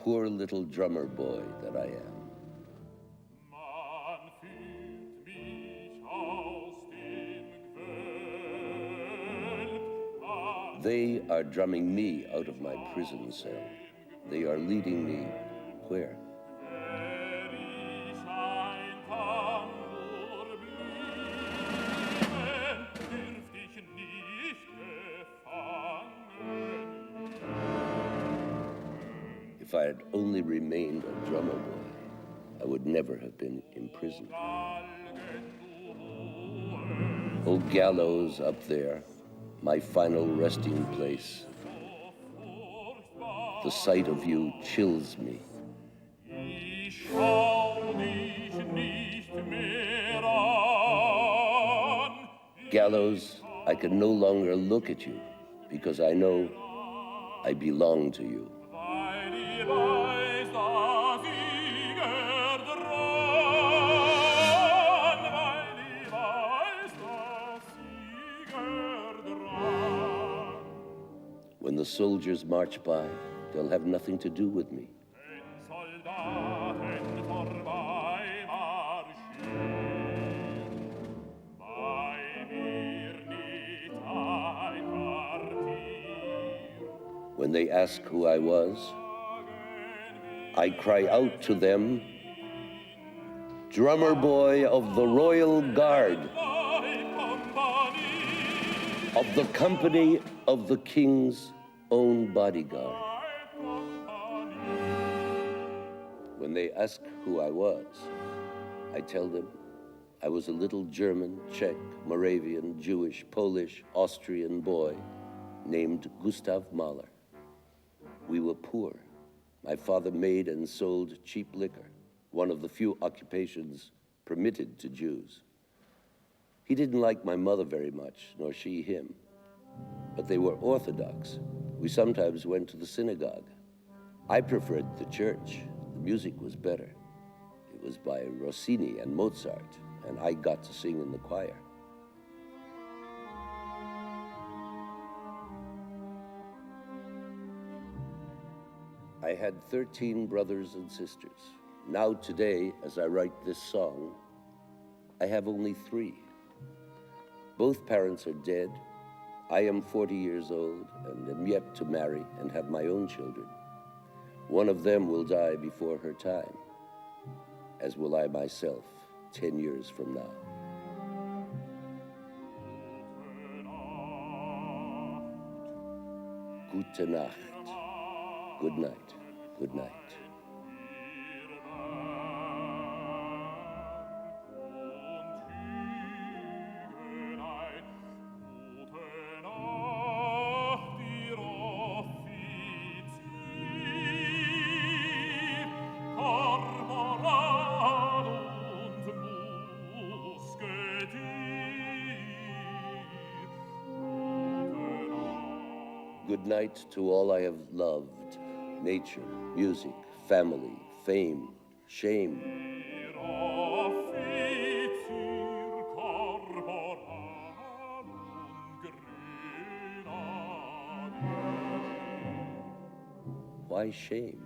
poor little drummer boy that I am. Man führt mich aus dem Gewölb. They are drumming me out of my prison cell. They are leading me where? Wär ich ein Tambour blieben, dürft ich nicht gefangen. If I had only remained a drummer boy, I would never have been imprisoned. Oh, gallows up there, my final resting place. The sight of you chills me. Ich schau dich nicht mehr an. Gallows, I can no longer look at you because I know I belong to you. Weil ich weiß, dass Sieger dran, weil ich weiß, dass Sieger dran. When the soldiers march by, they'll have nothing to do with me. Wenn Soldaten vorbei marschieren, bei mir nicht ein Quartier. When they ask who I was, I cry out to them, drummer boy of the Royal Guard, of the company of the King's own bodyguard. When they ask who I was, I tell them I was a little German, Czech, Moravian, Jewish, Polish, Austrian boy named Gustav Mahler. We were poor. My father made and sold cheap liquor, one of the few occupations permitted to Jews. He didn't like my mother very much, nor she him, but they were Orthodox. We sometimes went to the synagogue. I preferred the church. The music was better. It was by Rossini and Mozart, and I got to sing in the choir. I had 13 brothers and sisters. Now today, as I write this song, I have only 3. Both parents are dead. I am 40 years old and am yet to marry and have my own children. One of them will die before her time, as will I myself 10 years from now. Gute Nacht. Good night. Good night. Good night to all I have loved, nature, music, family, fame, shame. Why shame?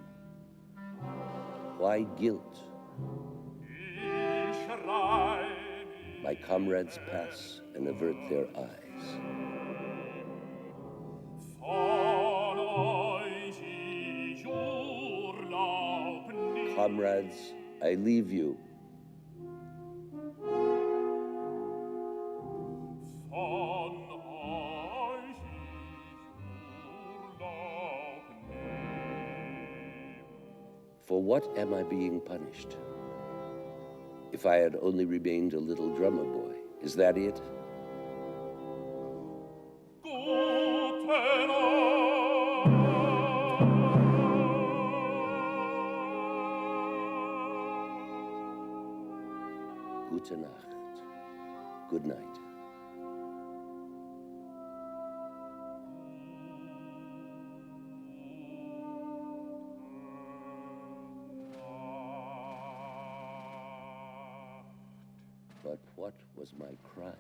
Why guilt? My comrades pass and avert their eyes. Comrades, I leave you. For what am I being punished? If I had only remained a little drummer boy, is that it? Gute Nacht. Good night. But what was my crime?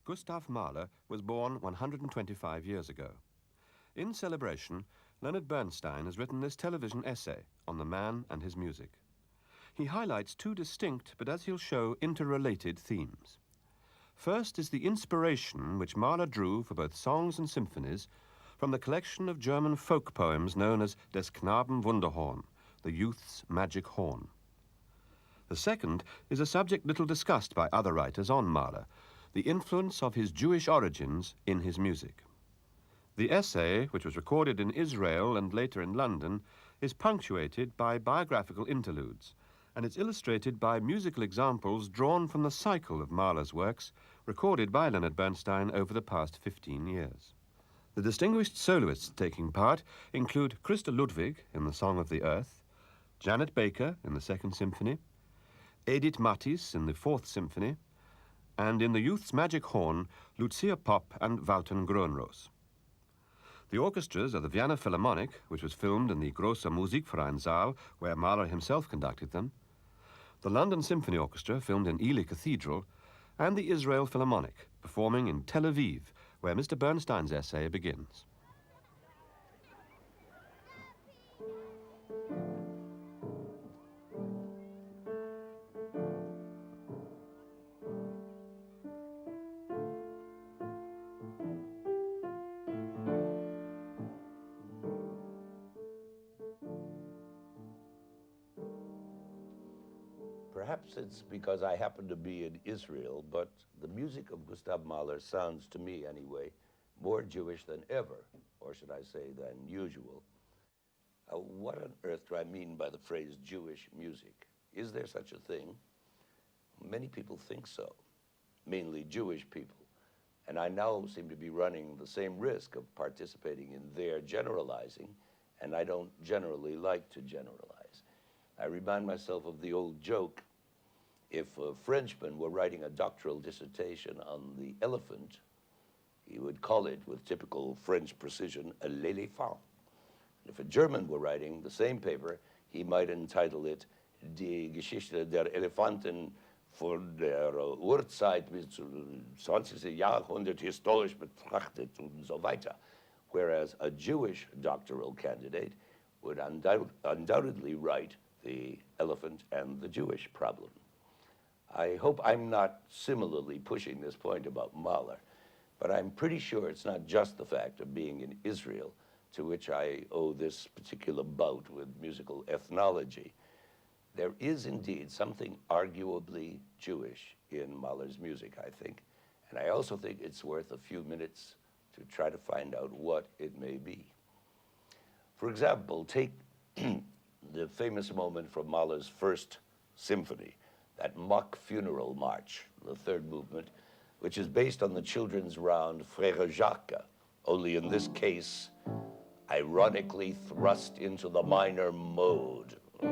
Gustav Mahler was born 125 years ago. In celebration, Leonard Bernstein has written this television essay on the man and his music. He highlights two distinct, but as he'll show, interrelated themes. First is the inspiration which Mahler drew for both songs and symphonies from the collection of German folk poems known as Des Knaben Wunderhorn, the youth's magic horn. The second is a subject little discussed by other writers on Mahler, the influence of his Jewish origins in his music. The essay, which was recorded in Israel and later in London, is punctuated by biographical interludes, and it's illustrated by musical examples drawn from the cycle of Mahler's works, recorded by Leonard Bernstein over the past 15 years. The distinguished soloists taking part include Christa Ludwig in the Song of the Earth, Janet Baker in the Second Symphony, Edith Mattis in the Fourth Symphony, and in the Youth's Magic Horn, Lucia Popp and Wouten Groenroos. The orchestras are the Vienna Philharmonic, which was filmed in the Grosse Musikverein Saal, where Mahler himself conducted them, the London Symphony Orchestra, filmed in Ely Cathedral, and the Israel Philharmonic, performing in Tel Aviv, where Mr. Bernstein's essay begins. Perhaps it's because I happen to be in Israel, but the music of Gustav Mahler sounds, to me anyway, more Jewish than ever, or should I say than usual. What on earth do I mean by the phrase Jewish music? Is there such a thing? Many people think so, mainly Jewish people. And I now seem to be running the same risk of participating in their generalizing, and I don't generally like to generalize. I remind myself of the old joke: if a Frenchman were writing a doctoral dissertation on the elephant, he would call it, with typical French precision, l'éléphant. If a German were writing the same paper, he might entitle it Die Geschichte der Elefanten von der Urzeit bis zum 20. Jahrhundert historisch betrachtet und so weiter. Whereas a Jewish doctoral candidate would undoubtedly write The Elephant and the Jewish Problem. I hope I'm not similarly pushing this point about Mahler, but I'm pretty sure it's not just the fact of being in Israel to which I owe this particular bout with musical ethnology. There is indeed something arguably Jewish in Mahler's music, I think, and I also think it's worth a few minutes to try to find out what it may be. For example, take the famous moment from Mahler's First Symphony, that mock funeral march, the third movement, which is based on the children's round Frère Jacques, only in this case, ironically thrust into the minor mode. You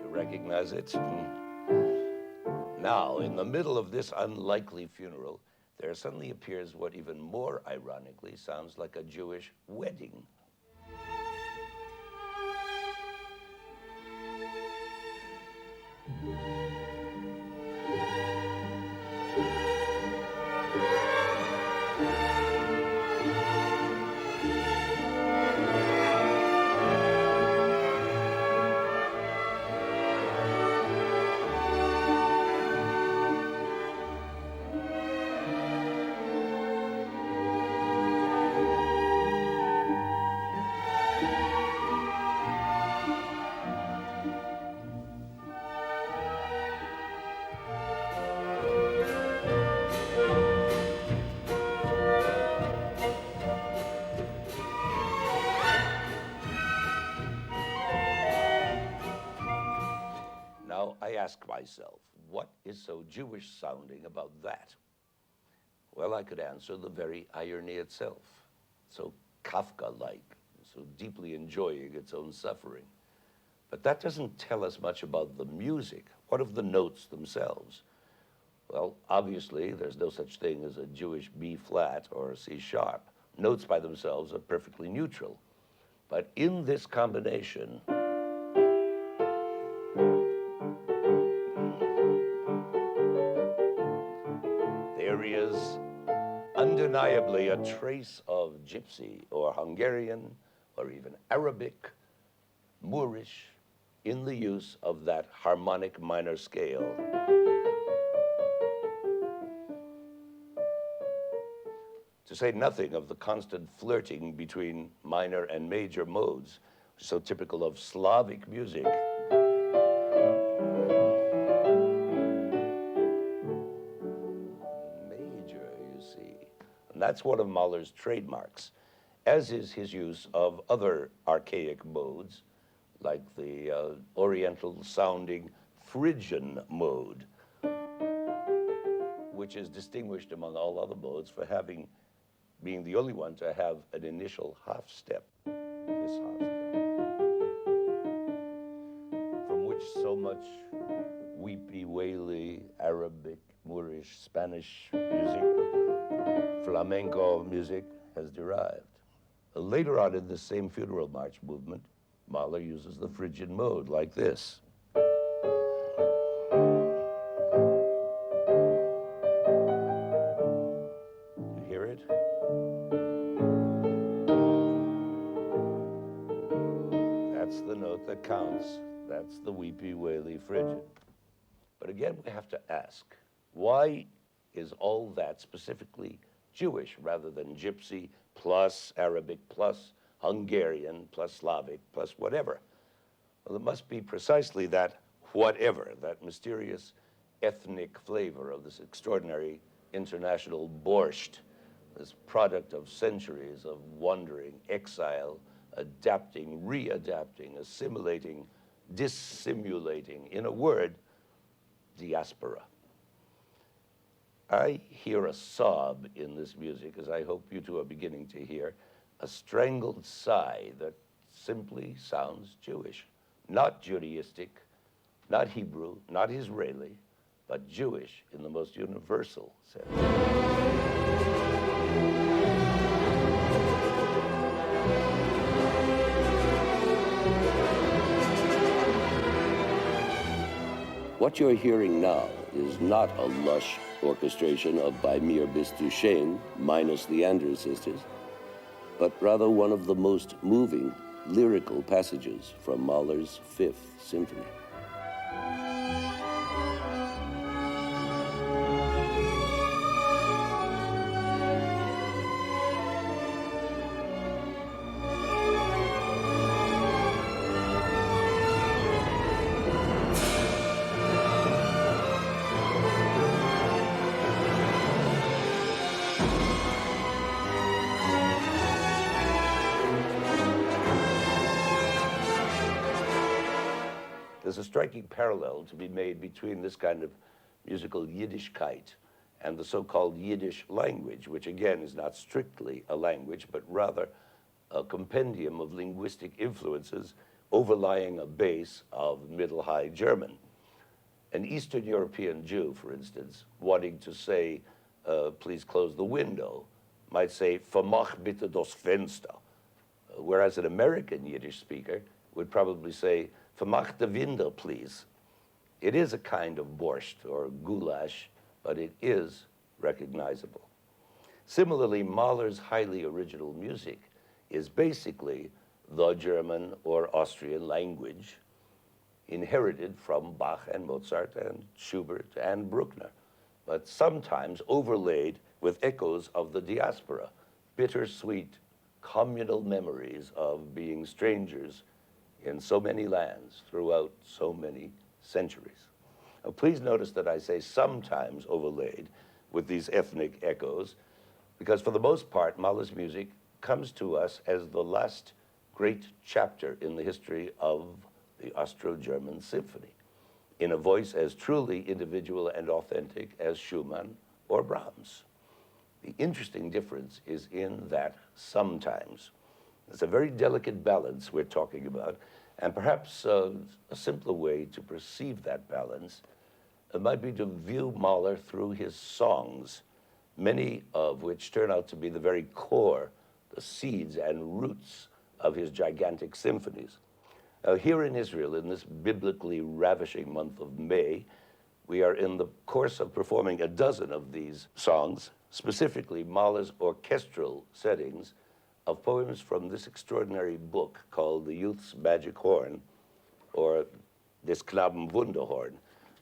recognize it? Now, in the middle of this unlikely funeral, there suddenly appears what even more ironically sounds like a Jewish wedding. I ask myself, what is so Jewish sounding about that? Well, I could answer the very irony itself, so Kafka-like, so deeply enjoying its own suffering. But that doesn't tell us much about the music. What of the notes themselves? Well, obviously, there's no such thing as a Jewish B-flat or C-sharp. Notes by themselves are perfectly neutral. But in this combination, There is undeniably a trace of gypsy or Hungarian or even Arabic, Moorish, in the use of that harmonic minor scale. To say nothing of the constant flirting between minor and major modes, so typical of Slavic music. Major, you see. And that's one of Mahler's trademarks, as is his use of other archaic modes, like the Oriental-sounding Phrygian mode, which is distinguished among all other modes for being the only one to have an initial half step, this half step, from which so much weepy, waily, Arabic, Moorish, Spanish music, flamenco music has derived. Later on in this same funeral march movement, Mahler uses the Phrygian mode like this. You hear it? That's the note that counts. That's the weepy, waily Phrygian. But again, we have to ask, why is all that specifically Jewish rather than Gypsy plus Arabic plus Hungarian plus Slavic plus whatever? Well, it must be precisely that whatever, that mysterious ethnic flavor of this extraordinary international borscht, this product of centuries of wandering, exile, adapting, readapting, assimilating, dissimulating, in a word, diaspora. I hear a sob in this music, as I hope you two are beginning to hear, a strangled sigh that simply sounds Jewish. Not Judaistic, not Hebrew, not Israeli, but Jewish in the most universal sense. What you're hearing now is not a lush orchestration of Bei mir bist du schön, minus the Andrews sisters, but rather one of the most moving lyrical passages from Mahler's Fifth Symphony. There's a striking parallel to be made between this kind of musical Yiddishkeit and the so-called Yiddish language, which again is not strictly a language, but rather a compendium of linguistic influences overlying a base of Middle High German. An Eastern European Jew, for instance, wanting to say, please close the window, might say, vermach bitte das Fenster, whereas an American Yiddish speaker would probably say, vermach de Winder, please. It is a kind of borscht or goulash, but it is recognizable. Similarly, Mahler's highly original music is basically the German or Austrian language inherited from Bach and Mozart and Schubert and Bruckner, but sometimes overlaid with echoes of the diaspora, bittersweet communal memories of being strangers in so many lands throughout so many centuries. Now, please notice that I say sometimes overlaid with these ethnic echoes, because for the most part, Mahler's music comes to us as the last great chapter in the history of the Austro-German symphony, in a voice as truly individual and authentic as Schumann or Brahms. The interesting difference is in that sometimes. It's a very delicate balance we're talking about, and perhaps a simpler way to perceive that balance might be to view Mahler through his songs, many of which turn out to be the very core, the seeds and roots of his gigantic symphonies. Here in Israel, in this biblically ravishing month of May, We are in the course of performing a dozen of these songs, specifically Mahler's orchestral settings of poems from this extraordinary book called The Youth's Magic Horn, or Des Knaben Wunderhorn,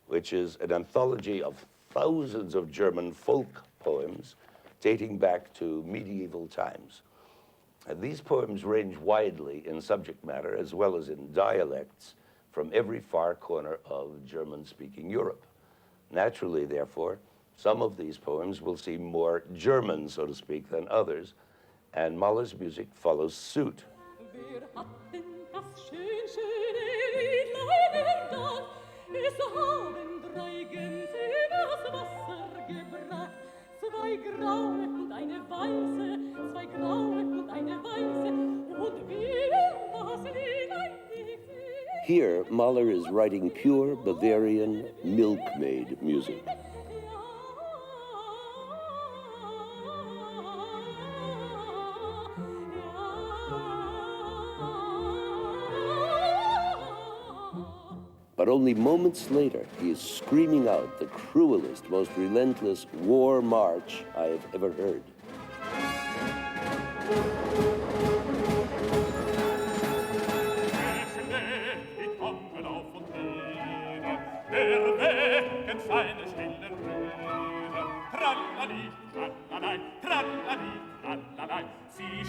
which is an anthology of thousands of German folk poems dating back to medieval times. And these poems range widely in subject matter as well as in dialects from every far corner of German-speaking Europe. Naturally, therefore, some of these poems will seem more German, so to speak, than others, and Mahler's music follows suit. Wer hat denn das schöne Liedlein erdacht? Es haben drei Gänse das Wasser gebracht. Zwei graue und eine weiße, zwei graue und eine weiße. Und wir das Liedlein Here, Mahler is writing pure Bavarian milkmaid music. But only moments later, he is screaming out the cruelest, most relentless war march I have ever heard.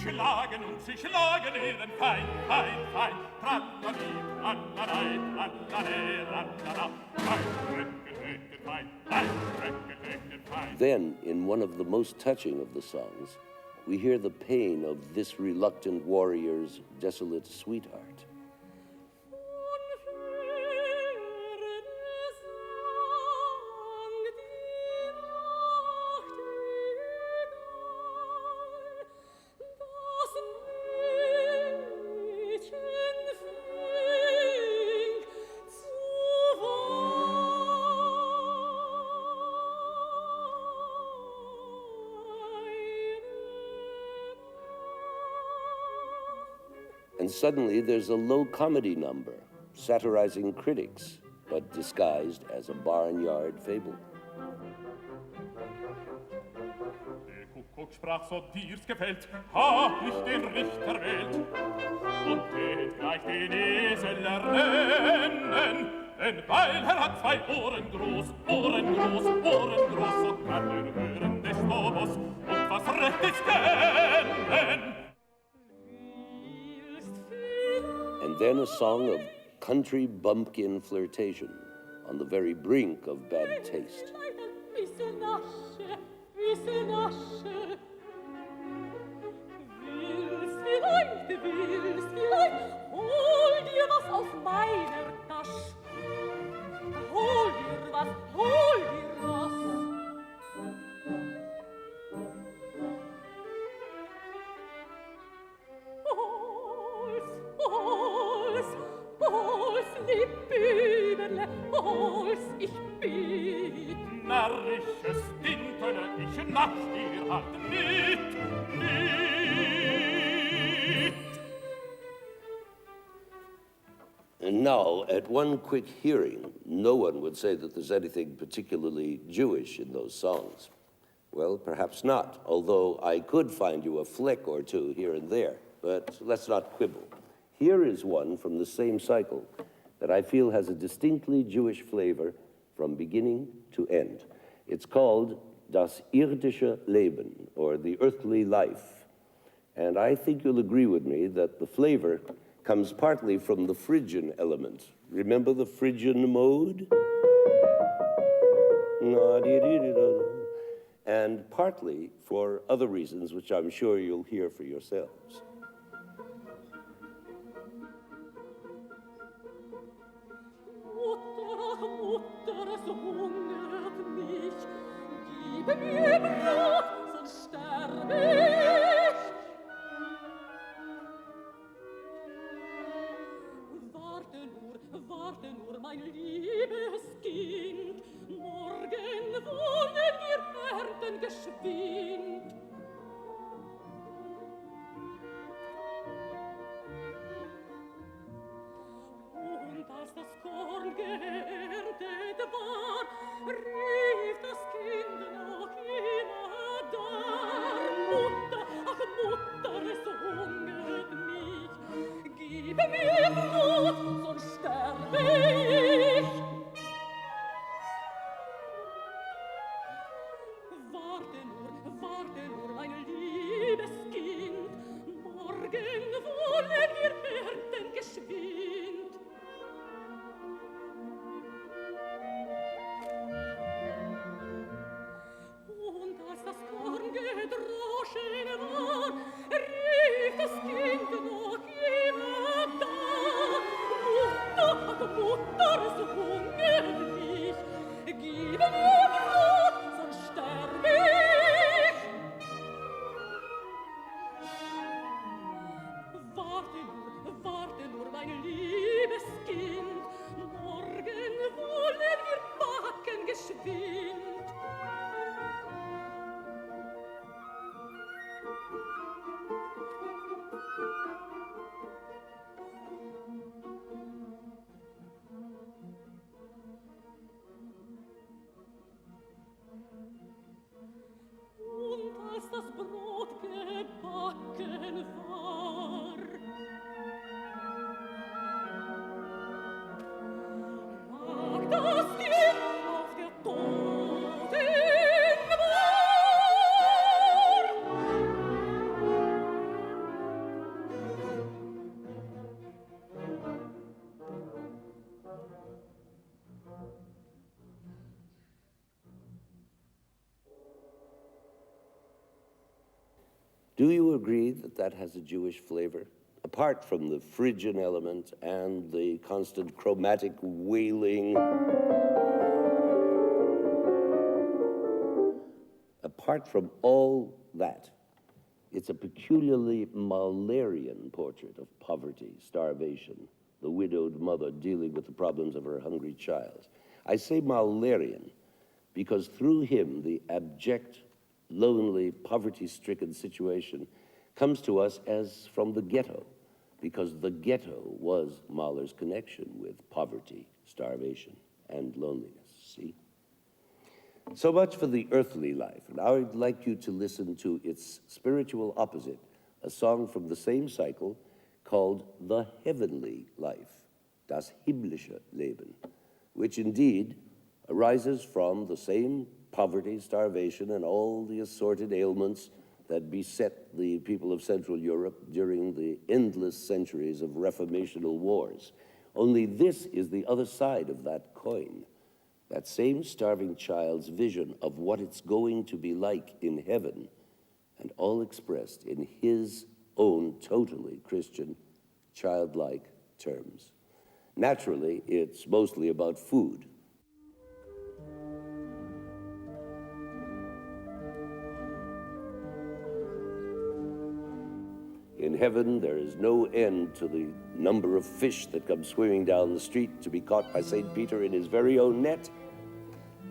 Schlagen und sie schlagen ihren Feind, Feind, Feind, tralali, tralali, tralali, tralala, Feind. Then, in one of the most touching of the songs, we hear the pain of this reluctant warrior's desolate sweetheart. And suddenly there's a low comedy number, satirizing critics, but disguised as a barnyard fable. Der Kuckuck sprach, so dir's gefällt, hab ich den Richter wählt. Und tät gleich den Esel ernennen, denn weil hat zwei Ohren groß, Ohren groß, Ohren groß, so kann hören des Lobos und was recht ist kennen. And then a song of country bumpkin flirtation on the very brink of bad taste. Willst vielleicht, hol dir was aus meiner Tasche. Hol dir was, hol dir was. Liebüberle, hol's, ich bitt. Narrisches Dinkel, ich nach dir halt nicht. And now, at one quick hearing, no one would say that there's anything particularly Jewish in those songs. Well, perhaps not, although I could find you a flick or two here and there. But let's not quibble. Here is one from the same cycle that I feel has a distinctly Jewish flavor from beginning to end. It's called Das irdische Leben, or the earthly life. And I think you'll agree with me that the flavor comes partly from the Phrygian element. Remember the Phrygian mode? And partly for other reasons, which I'm sure you'll hear for yourselves. Mutter, es hungert mich. Gib mir Brot, sonst sterbe ich. Warte nur, mein liebes Kind. Morgen wollen wir ernten geschwind. Und als das Korn geerntet war, Do you agree that that has a Jewish flavor? Apart from the Phrygian element and the constant chromatic wailing, apart from all that, it's a peculiarly Mahlerian portrait of poverty, starvation, the widowed mother dealing with the problems of her hungry child. I say Mahlerian because through him, the abject, lonely, poverty-stricken situation comes to us as from the ghetto, because the ghetto was Mahler's connection with poverty, starvation, and loneliness, see? So much for the earthly life. And now I'd like you to listen to its spiritual opposite, a song from the same cycle called The Heavenly Life, Das himmlische Leben, which indeed arises from the same poverty, starvation, and all the assorted ailments that beset the people of Central Europe during the endless centuries of reformational wars. Only this is the other side of that coin. That same starving child's vision of what it's going to be like in heaven, and all expressed in his own totally Christian, childlike terms. Naturally, it's mostly about food. In heaven, there is no end to the number of fish that come swimming down the street to be caught by St. Peter in his very own net,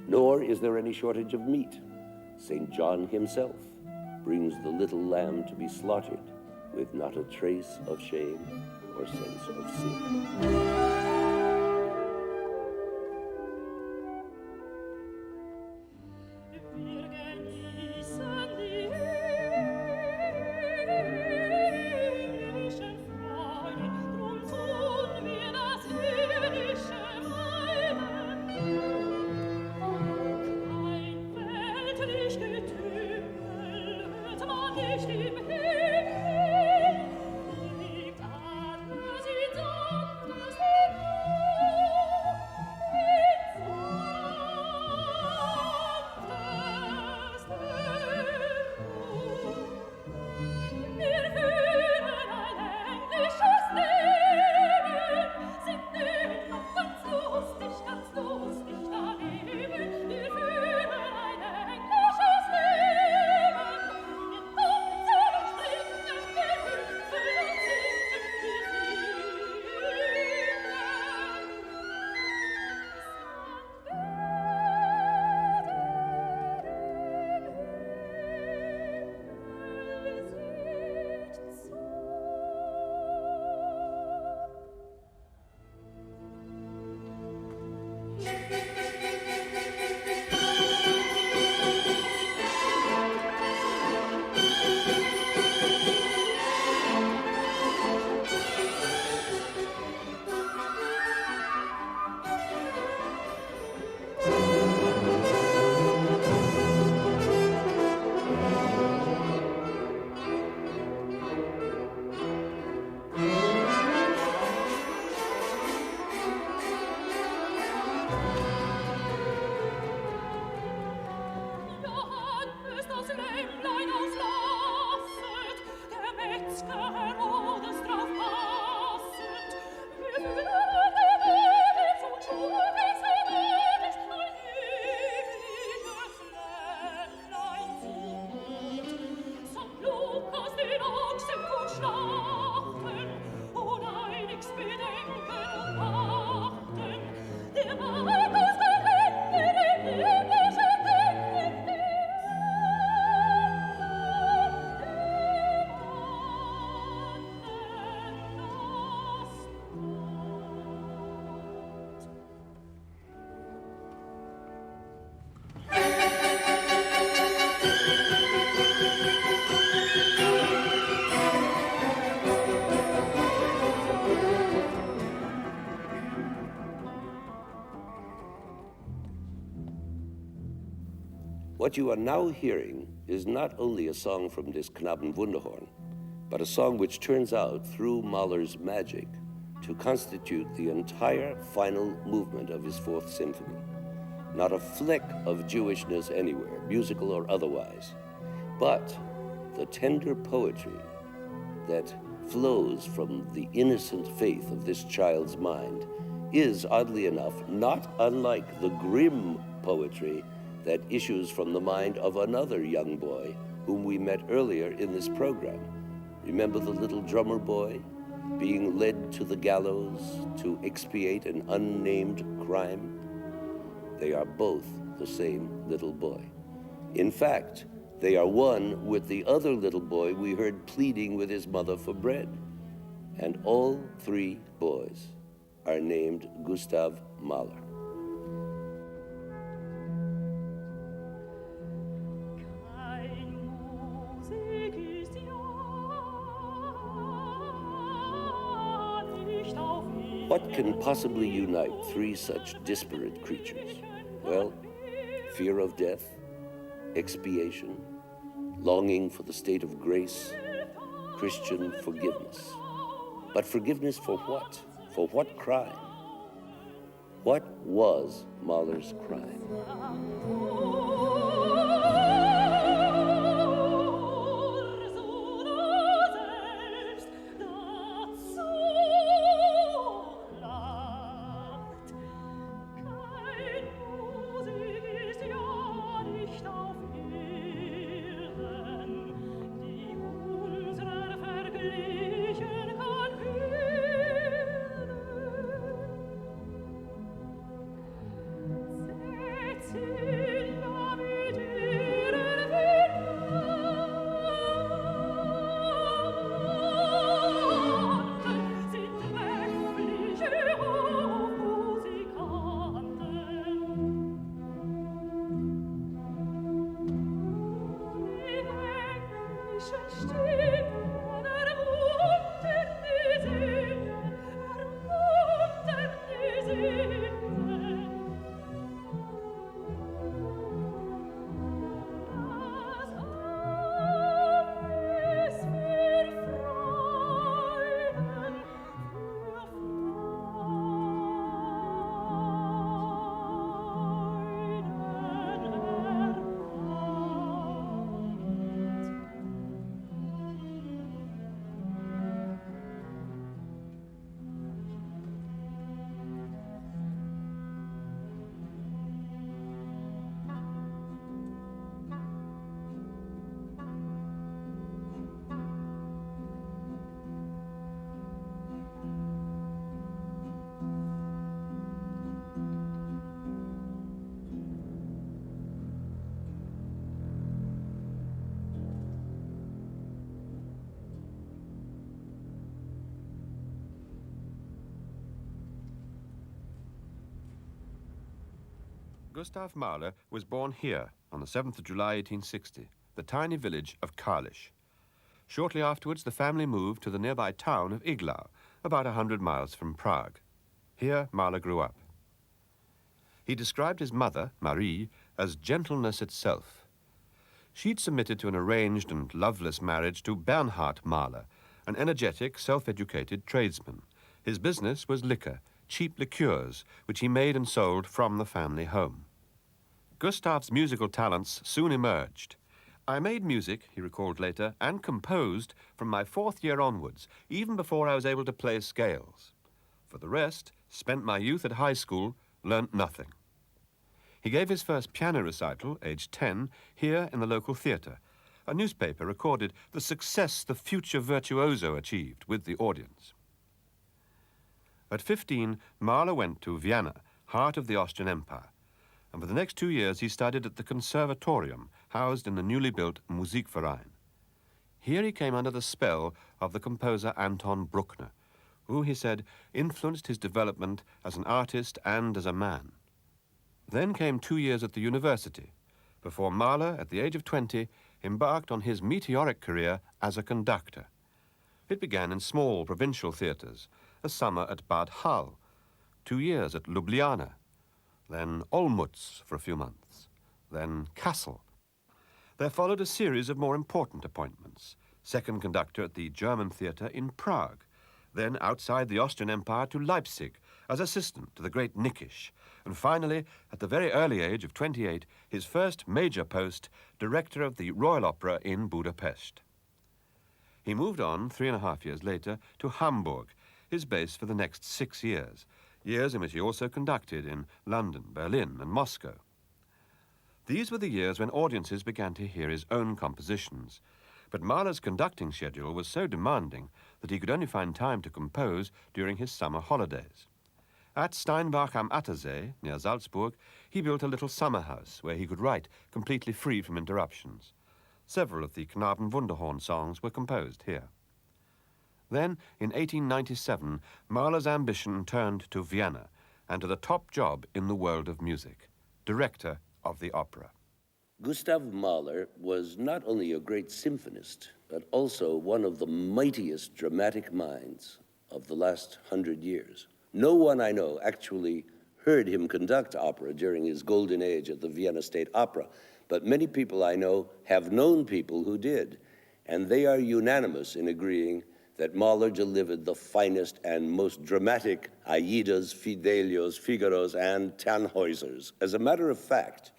nor is there any shortage of meat. St. John himself brings the little lamb to be slaughtered with not a trace of shame or sense of sin. What you are now hearing is not only a song from Des Knaben Wunderhorn, but a song which turns out, through Mahler's magic, to constitute the entire final movement of his Fourth Symphony. Not a fleck of Jewishness anywhere, musical or otherwise, but the tender poetry that flows from the innocent faith of this child's mind is, oddly enough, not unlike the grim poetry that issues from the mind of another young boy whom we met earlier in this program. Remember the little drummer boy being led to the gallows to expiate an unnamed crime? They are both the same little boy. In fact, they are one with the other little boy we heard pleading with his mother for bread. And all three boys are named Gustav Mahler. What can possibly unite three such disparate creatures? Well, fear of death, expiation, longing for the state of grace, Christian forgiveness. But forgiveness for what? For what crime? What was Mahler's crime? Gustav Mahler was born here on the 7th of July 1860, the tiny village of Karlisch. Shortly afterwards, the family moved to the nearby town of Iglau, about 100 miles from Prague. Here, Mahler grew up. He described his mother, Marie, as gentleness itself. She'd submitted to an arranged and loveless marriage to Bernhard Mahler, an energetic, self-educated tradesman. His business was liquor, cheap liqueurs, which he made and sold from the family home. Gustav's musical talents soon emerged. I made music, he recalled later, and composed from my 4th year onwards, even before I was able to play scales. For the rest, spent my youth at high school, learnt nothing. He gave his first piano recital, aged 10, here in the local theatre. A newspaper recorded the success the future virtuoso achieved with the audience. At 15, Mahler went to Vienna, heart of the Austrian Empire, and for the next 2 years he studied at the Conservatorium, housed in the newly built Musikverein. Here he came under the spell of the composer Anton Bruckner, who, he said, influenced his development as an artist and as a man. Then came 2 years at the university, before Mahler, at the age of 20, embarked on his meteoric career as a conductor. It began in small provincial theatres, a summer at Bad Hall, 2 years at Ljubljana, then Olmütz for a few months, then Kassel. There followed a series of more important appointments. Second conductor at the German Theatre in Prague, then outside the Austrian Empire to Leipzig as assistant to the great Nikisch, and finally, at the very early age of 28, his first major post, director of the Royal Opera in Budapest. He moved on 3.5 years later to Hamburg, his base for the next 6 years, years in which he also conducted in London, Berlin and Moscow. These were the years when audiences began to hear his own compositions, but Mahler's conducting schedule was so demanding that he could only find time to compose during his summer holidays. At Steinbach am Attersee, near Salzburg, he built a little summer house where he could write completely free from interruptions. Several of the Knabenwunderhorn songs were composed here. Then, in 1897, Mahler's ambition turned to Vienna and to the top job in the world of music, director of the opera. Gustav Mahler was not only a great symphonist, but also one of the mightiest dramatic minds of the last 100 years. No one I know actually heard him conduct opera during his golden age at the Vienna State Opera, but many people I know have known people who did, and they are unanimous in agreeing that Mahler delivered the finest and most dramatic Aidas, Fidelios, Figaros, and Tannhäusers. As a matter of fact,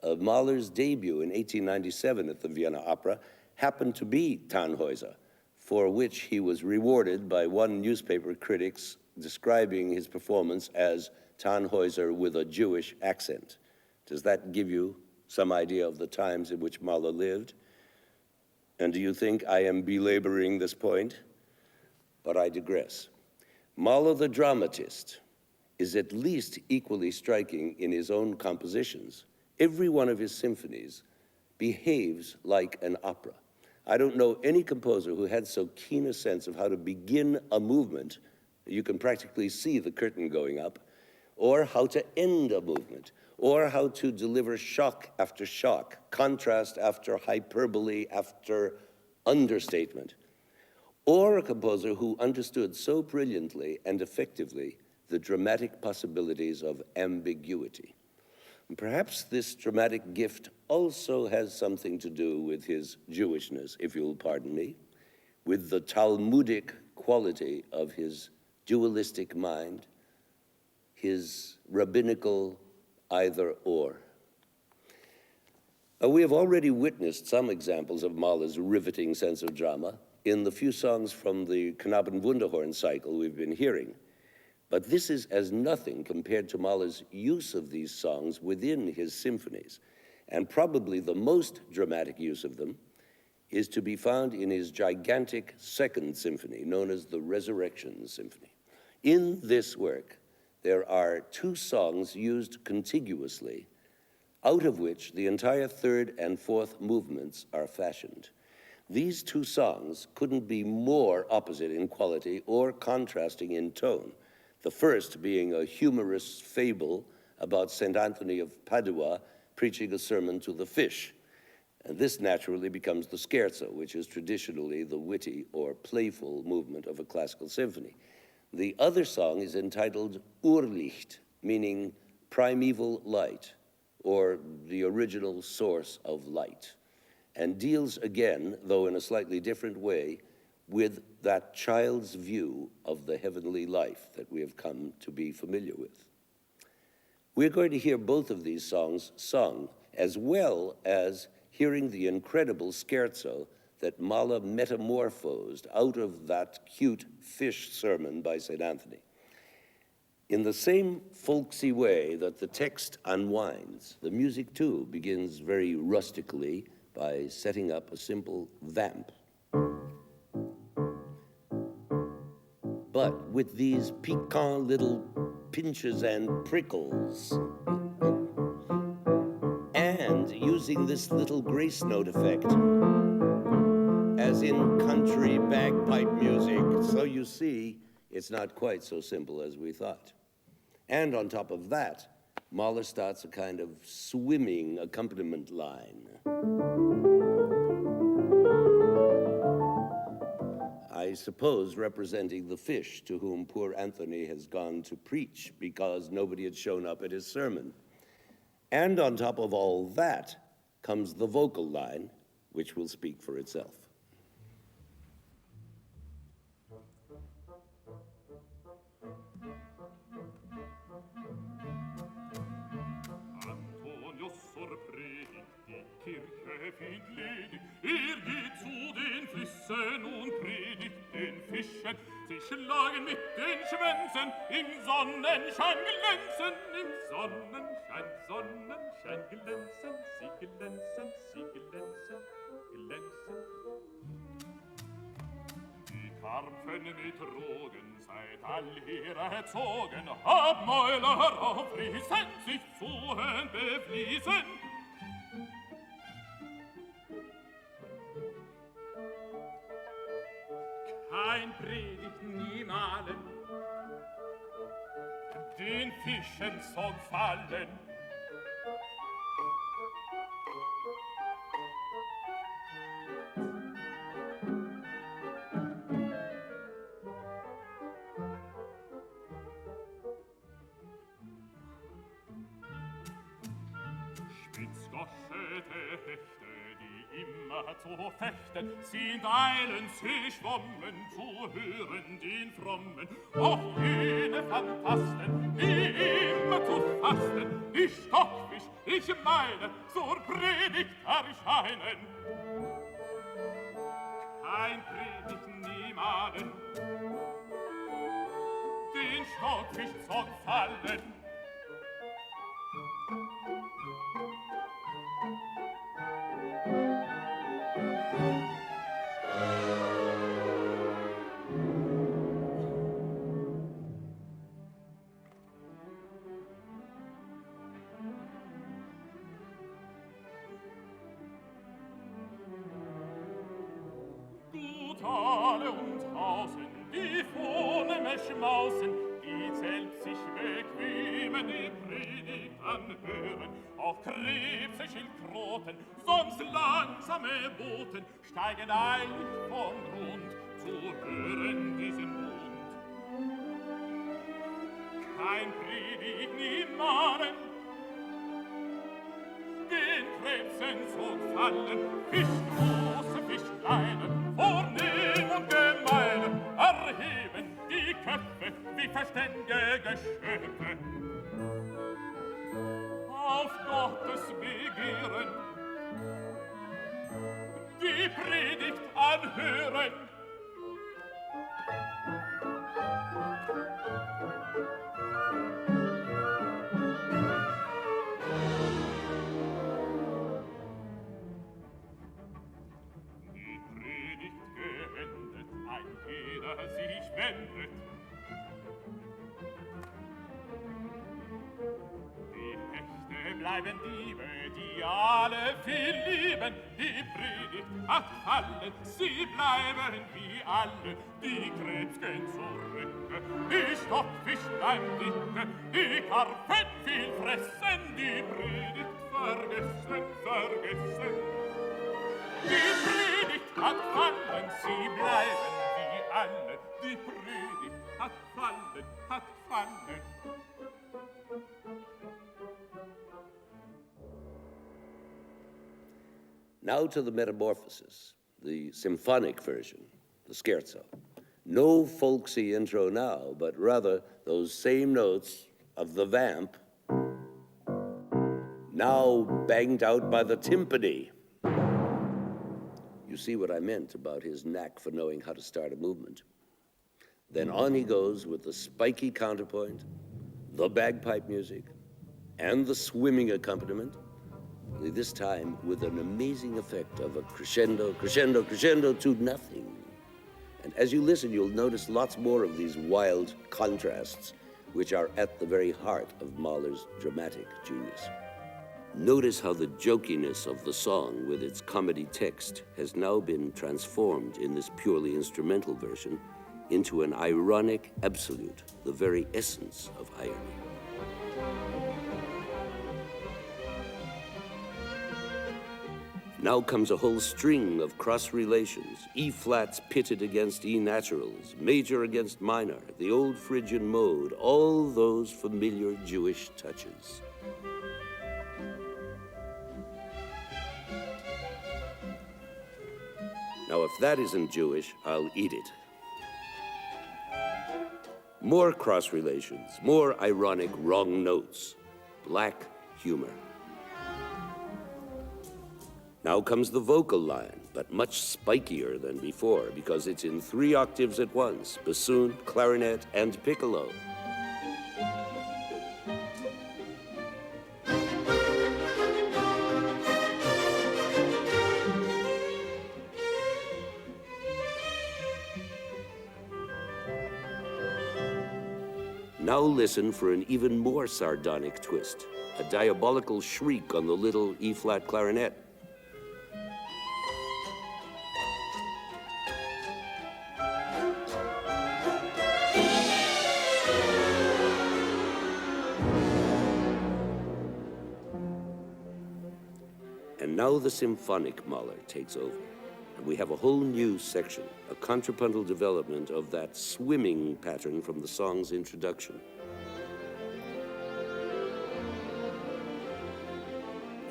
Mahler's debut in 1897 at the Vienna Opera happened to be Tannhäuser, for which he was rewarded by one newspaper critic's describing his performance as Tannhäuser with a Jewish accent. Does that give you some idea of the times in which Mahler lived? And do you think I am belaboring this point? But I digress. Mahler the dramatist is at least equally striking in his own compositions. Every one of his symphonies behaves like an opera. I don't know any composer who had so keen a sense of how to begin a movement, you can practically see the curtain going up, or how to end a movement, or how to deliver shock after shock, contrast after hyperbole after understatement, or a composer who understood so brilliantly and effectively the dramatic possibilities of ambiguity. And perhaps this dramatic gift also has something to do with his Jewishness, if you'll pardon me, with the Talmudic quality of his dualistic mind, his rabbinical either-or. We have already witnessed some examples of Mahler's riveting sense of drama in the few songs from the Knabenwunderhorn cycle we've been hearing. But this is as nothing compared to Mahler's use of these songs within his symphonies. And probably the most dramatic use of them is to be found in his gigantic second symphony, known as the Resurrection Symphony. In this work, there are 2 songs used contiguously, out of which the entire third and fourth movements are fashioned. These 2 songs couldn't be more opposite in quality or contrasting in tone, the first being a humorous fable about St. Anthony of Padua preaching a sermon to the fish. And this naturally becomes the scherzo, which is traditionally the witty or playful movement of a classical symphony. The other song is entitled Urlicht, meaning primeval light, or the original source of light, and deals again, though in a slightly different way, with that child's view of the heavenly life that we have come to be familiar with. We're going to hear both of these songs sung, as well as hearing the incredible scherzo that Mahler metamorphosed out of that cute fish sermon by St. Anthony. In the same folksy way that the text unwinds, the music too begins very rustically by setting up a simple vamp. But with these piquant little pinches and prickles, and using this little grace note effect, as in country bagpipe music. So you see, it's not quite so simple as we thought. And on top of that, Mahler starts a kind of swimming accompaniment line. I suppose representing the fish to whom poor Anthony has gone to preach because nobody had shown up at his sermon. And on top of all that comes the vocal line, which will speak for itself. Geht zu den Flüssen Fischen, sie schlagen mit den Schwänzen, im Sonnenschein glänzen, im Sonnenschein, Sonnenschein glänzen, sie glänzen, sie glänzen, glänzen. Die Karpfen mit Rogen seit allher erzogen, hab Mäuler aufrissen, sich zu befließen. Kein Predigt nie malen, den Fischen so gefallen. Spitzgoschete Hechte, die immer zu fechten, sind eilends sie schwommen, zu hören den Frommen. Auch jene Phantasten, die immer zu fasten, die Stockfisch, ich meine, zur Predigt erscheinen. Kein Predigt niemanden, den Stockfisch zu gefallen. Alle und Hausen, die vornehme Schmausen, die selbst sich bequemen, die Predigt anhören, auch Krebse, Schildkröten, sonst langsame Boten, steigen eilig vom Grund, zu hören diesen Mund. Kein Predigt niemanden, den Krebsen so gefallen, Fisch große, Fisch kleine, vornehm und gemeine, erheben die Köpfe wie verständige Schöpfe. Auf Gottes Begehren die Predigt anhören. Sich wendet. Die Hechte bleiben Diebe, die alle viel lieben. Die Predigt hat fallen, sie bleiben wie alle. Die Krebs gehen zurück, die Stockfisch bleibt dicke, die Karpfen viel fressen, die Predigt vergessen, vergessen. Die Predigt hat fallen, sie bleiben alle, die Predigt hat fallen, hat fallen. Now to the Metamorphosis, the symphonic version, the scherzo. No folksy intro now, but rather those same notes of the vamp, now banged out by the timpani. You see what I meant about his knack for knowing how to start a movement. Then on he goes with the spiky counterpoint, the bagpipe music, and the swimming accompaniment, only this time with an amazing effect of a crescendo, crescendo, crescendo to nothing. And as you listen, you'll notice lots more of these wild contrasts, which are at the very heart of Mahler's dramatic genius. Notice how the jokiness of the song with its comedy text has now been transformed in this purely instrumental version into an ironic absolute, the very essence of irony. Now comes a whole string of cross relations, E-flats pitted against E-naturals, major against minor, the old Phrygian mode, all those familiar Jewish touches. Now, if that isn't Jewish, I'll eat it. More cross relations, more ironic wrong notes, black humor. Now comes the vocal line, but much spikier than before because it's in 3 octaves at once: bassoon, clarinet, and piccolo. Now listen for an even more sardonic twist, a diabolical shriek on the little E-flat clarinet. And now the symphonic Mahler takes over, and we have a whole new section, a contrapuntal development of that swimming pattern from the song's introduction.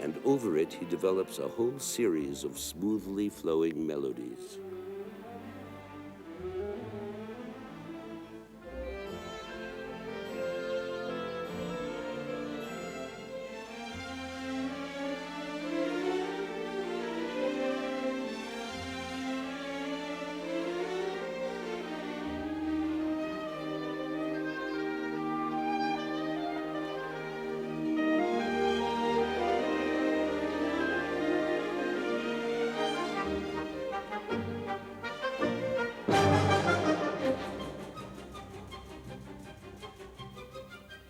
And over it, he develops a whole series of smoothly flowing melodies.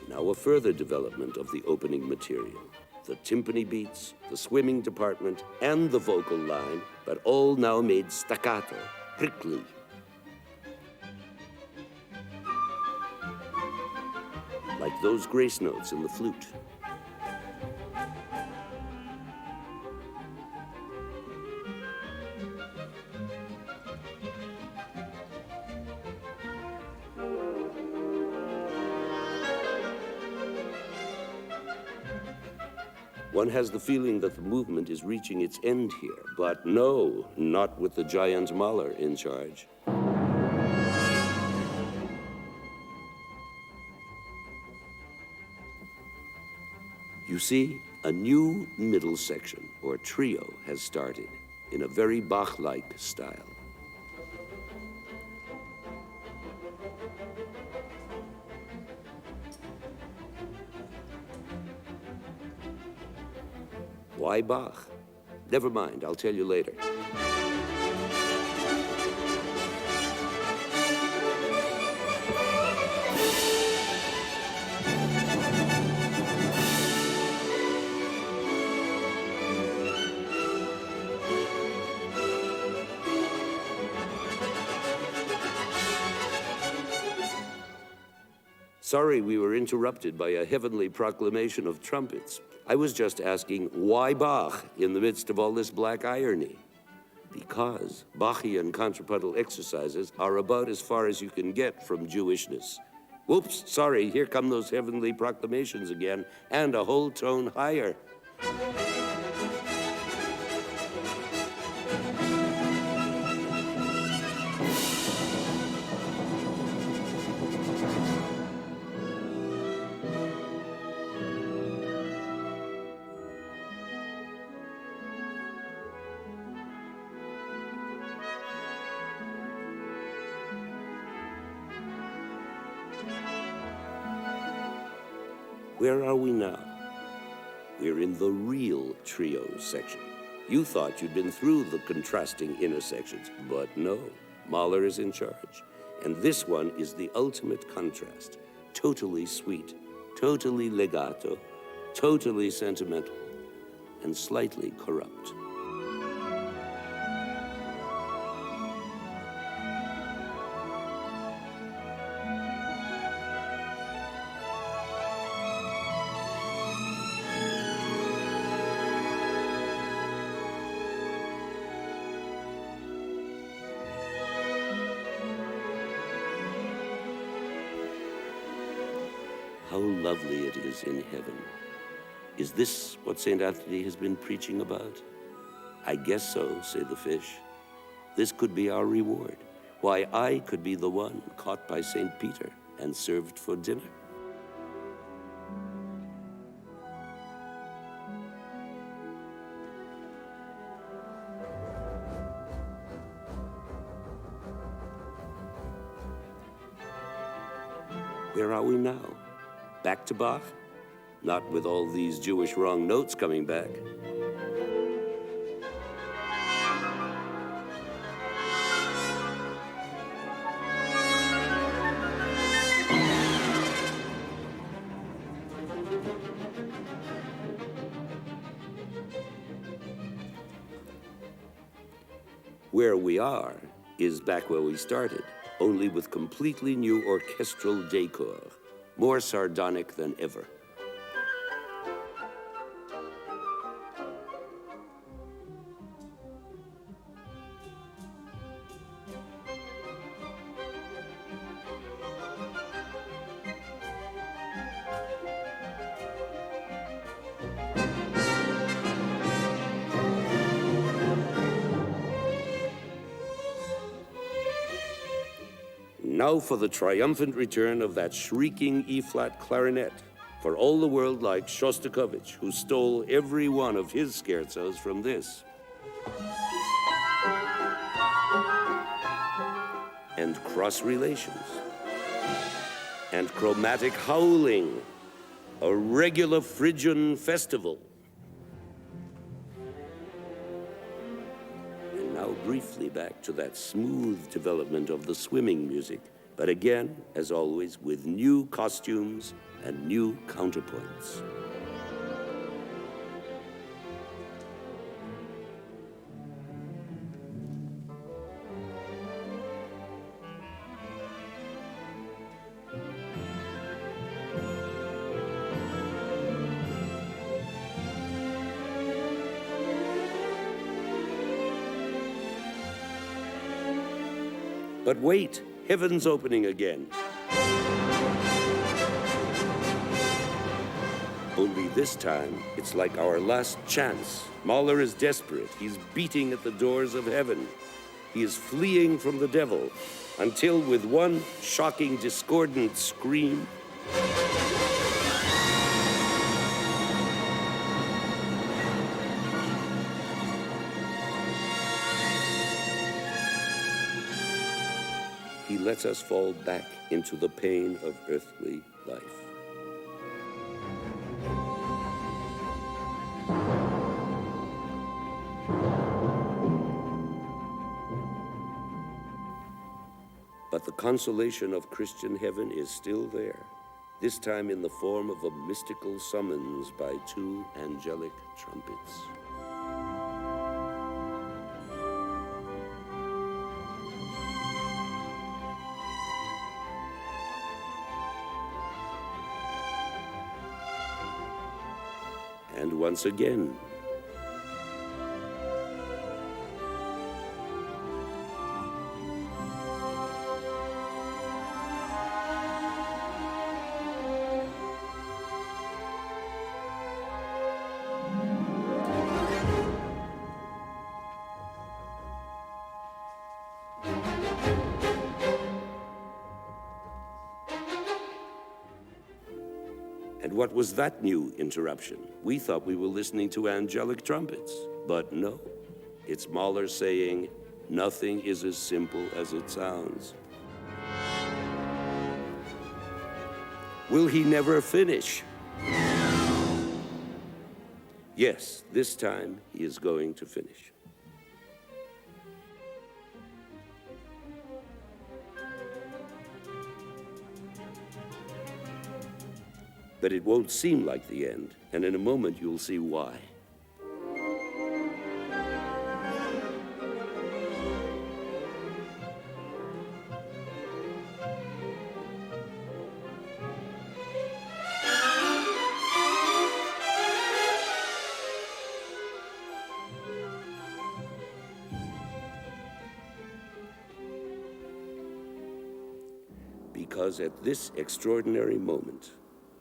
Now a further development of the opening material. The timpani beats, the swimming department, and the vocal line, but all now made staccato, prickly. Like those grace notes in the flute. One has the feeling that the movement is reaching its end here, but no, not with the giant Mahler in charge. You see, a new middle section, or trio, has started in a very Bach-like style. Why Bach? Never mind, I'll tell you later. Sorry we were interrupted by a heavenly proclamation of trumpets. I was just asking, why Bach in the midst of all this black irony? Because Bachian contrapuntal exercises are about as far as you can get from Jewishness. Whoops, sorry, here come those heavenly proclamations again, and a whole tone higher. Where are we now? We're in the real trio section. You thought you'd been through the contrasting inner sections, but no, Mahler is in charge. And this one is the ultimate contrast. Totally sweet, totally legato, totally sentimental, and slightly corrupt. How lovely it is in heaven. Is this what St. Anthony has been preaching about? I guess so, say the fish. This could be our reward. Why, I could be the one caught by St. Peter and served for dinner. Where are we now? Back to Bach? Not with all these Jewish wrong notes coming back. Where we are is back where we started, only with completely new orchestral decor, more sardonic than ever. Now for the triumphant return of that shrieking E-flat clarinet, for all the world like Shostakovich, who stole every one of his scherzos from this. And cross relations. And chromatic howling, a regular Phrygian festival. And now briefly back to that smooth development of the swimming music, but again, as always, with new costumes and new counterpoints. But wait, heaven's opening again. Only this time, it's like our last chance. Mahler is desperate. He's beating at the doors of heaven. He is fleeing from the devil until, with one shocking, discordant scream, he lets us fall back into the pain of earthly life. But the consolation of Christian heaven is still there, this time in the form of a mystical summons by two angelic trumpets. And once again, and what was that new interruption? We thought we were listening to angelic trumpets, but no. It's Mahler saying, nothing is as simple as it sounds. Will he never finish? Yes, this time he is going to finish. But it won't seem like the end, and in a moment you'll see why. Because at this extraordinary moment,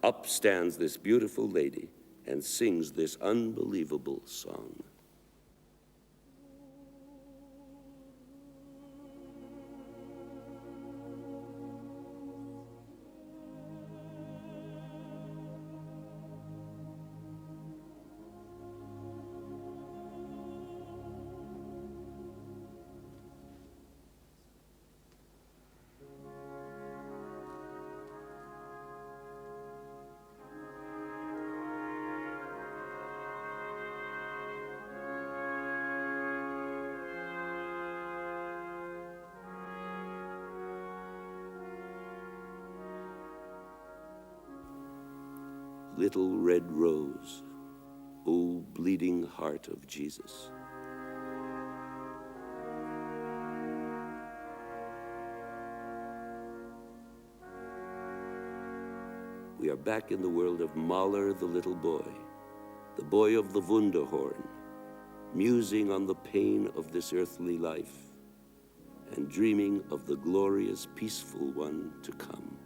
up stands this beautiful lady and sings this unbelievable song. little red rose, O bleeding heart of Jesus. We are back in the world of Mahler the little boy, the boy of the Wunderhorn, musing on the pain of this earthly life and dreaming of the glorious, peaceful one to come.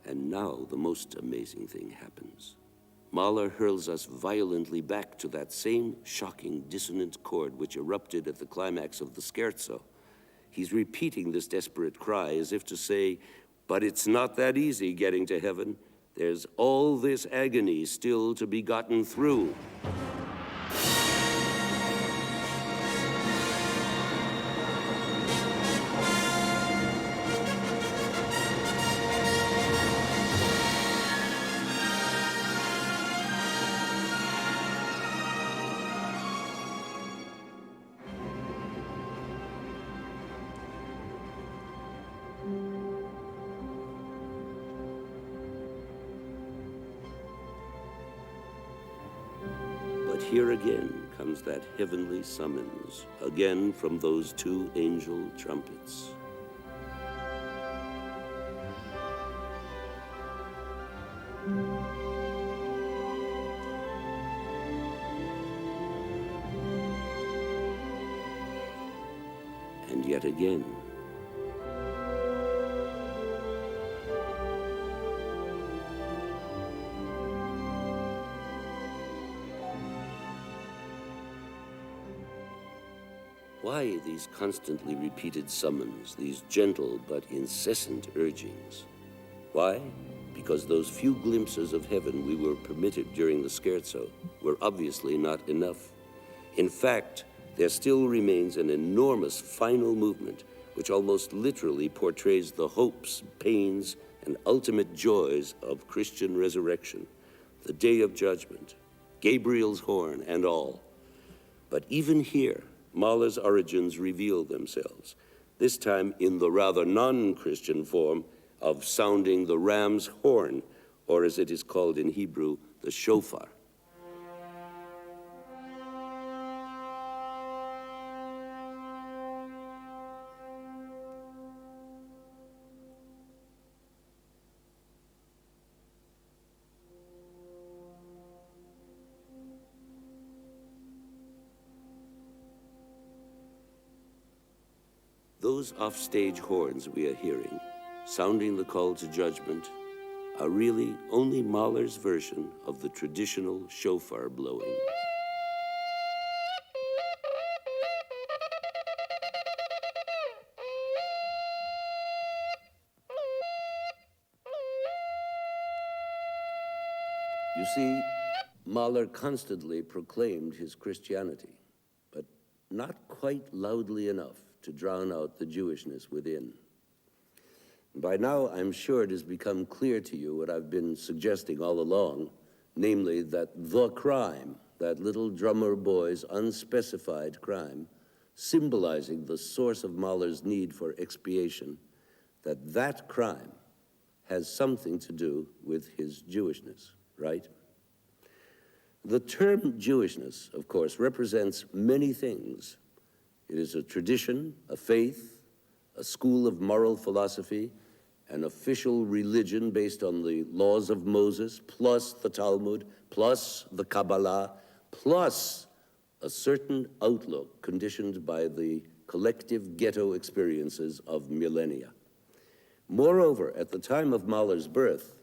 And now the most amazing thing happens. Mahler hurls us violently back to that same shocking dissonant chord which erupted at the climax of the scherzo. He's repeating this desperate cry as if to say, but it's not that easy getting to heaven. There's all this agony still to be gotten through. But here again comes that heavenly summons, again from those two angel trumpets. And yet again. Why these constantly repeated summons, these gentle but incessant urgings? Why? Because those few glimpses of heaven we were permitted during the scherzo were obviously not enough. In fact, there still remains an enormous final movement which almost literally portrays the hopes, pains, and ultimate joys of Christian resurrection, the day of judgment, Gabriel's horn, and all. But even here, Mahler's origins reveal themselves, this time in the rather non-Christian form of sounding the ram's horn, or as it is called in Hebrew, the shofar. Those offstage horns we are hearing, sounding the call to judgment, are really only Mahler's version of the traditional shofar blowing. You see, Mahler constantly proclaimed his Christianity, but not quite loudly enough to drown out the Jewishness within. By now, I'm sure it has become clear to you what I've been suggesting all along, namely that the crime, that little drummer boy's unspecified crime, symbolizing the source of Mahler's need for expiation, that crime has something to do with his Jewishness, right? The term Jewishness, of course, represents many things. It is a tradition, a faith, a school of moral philosophy, an official religion based on the laws of Moses, plus the Talmud, plus the Kabbalah, plus a certain outlook conditioned by the collective ghetto experiences of millennia. Moreover, at the time of Mahler's birth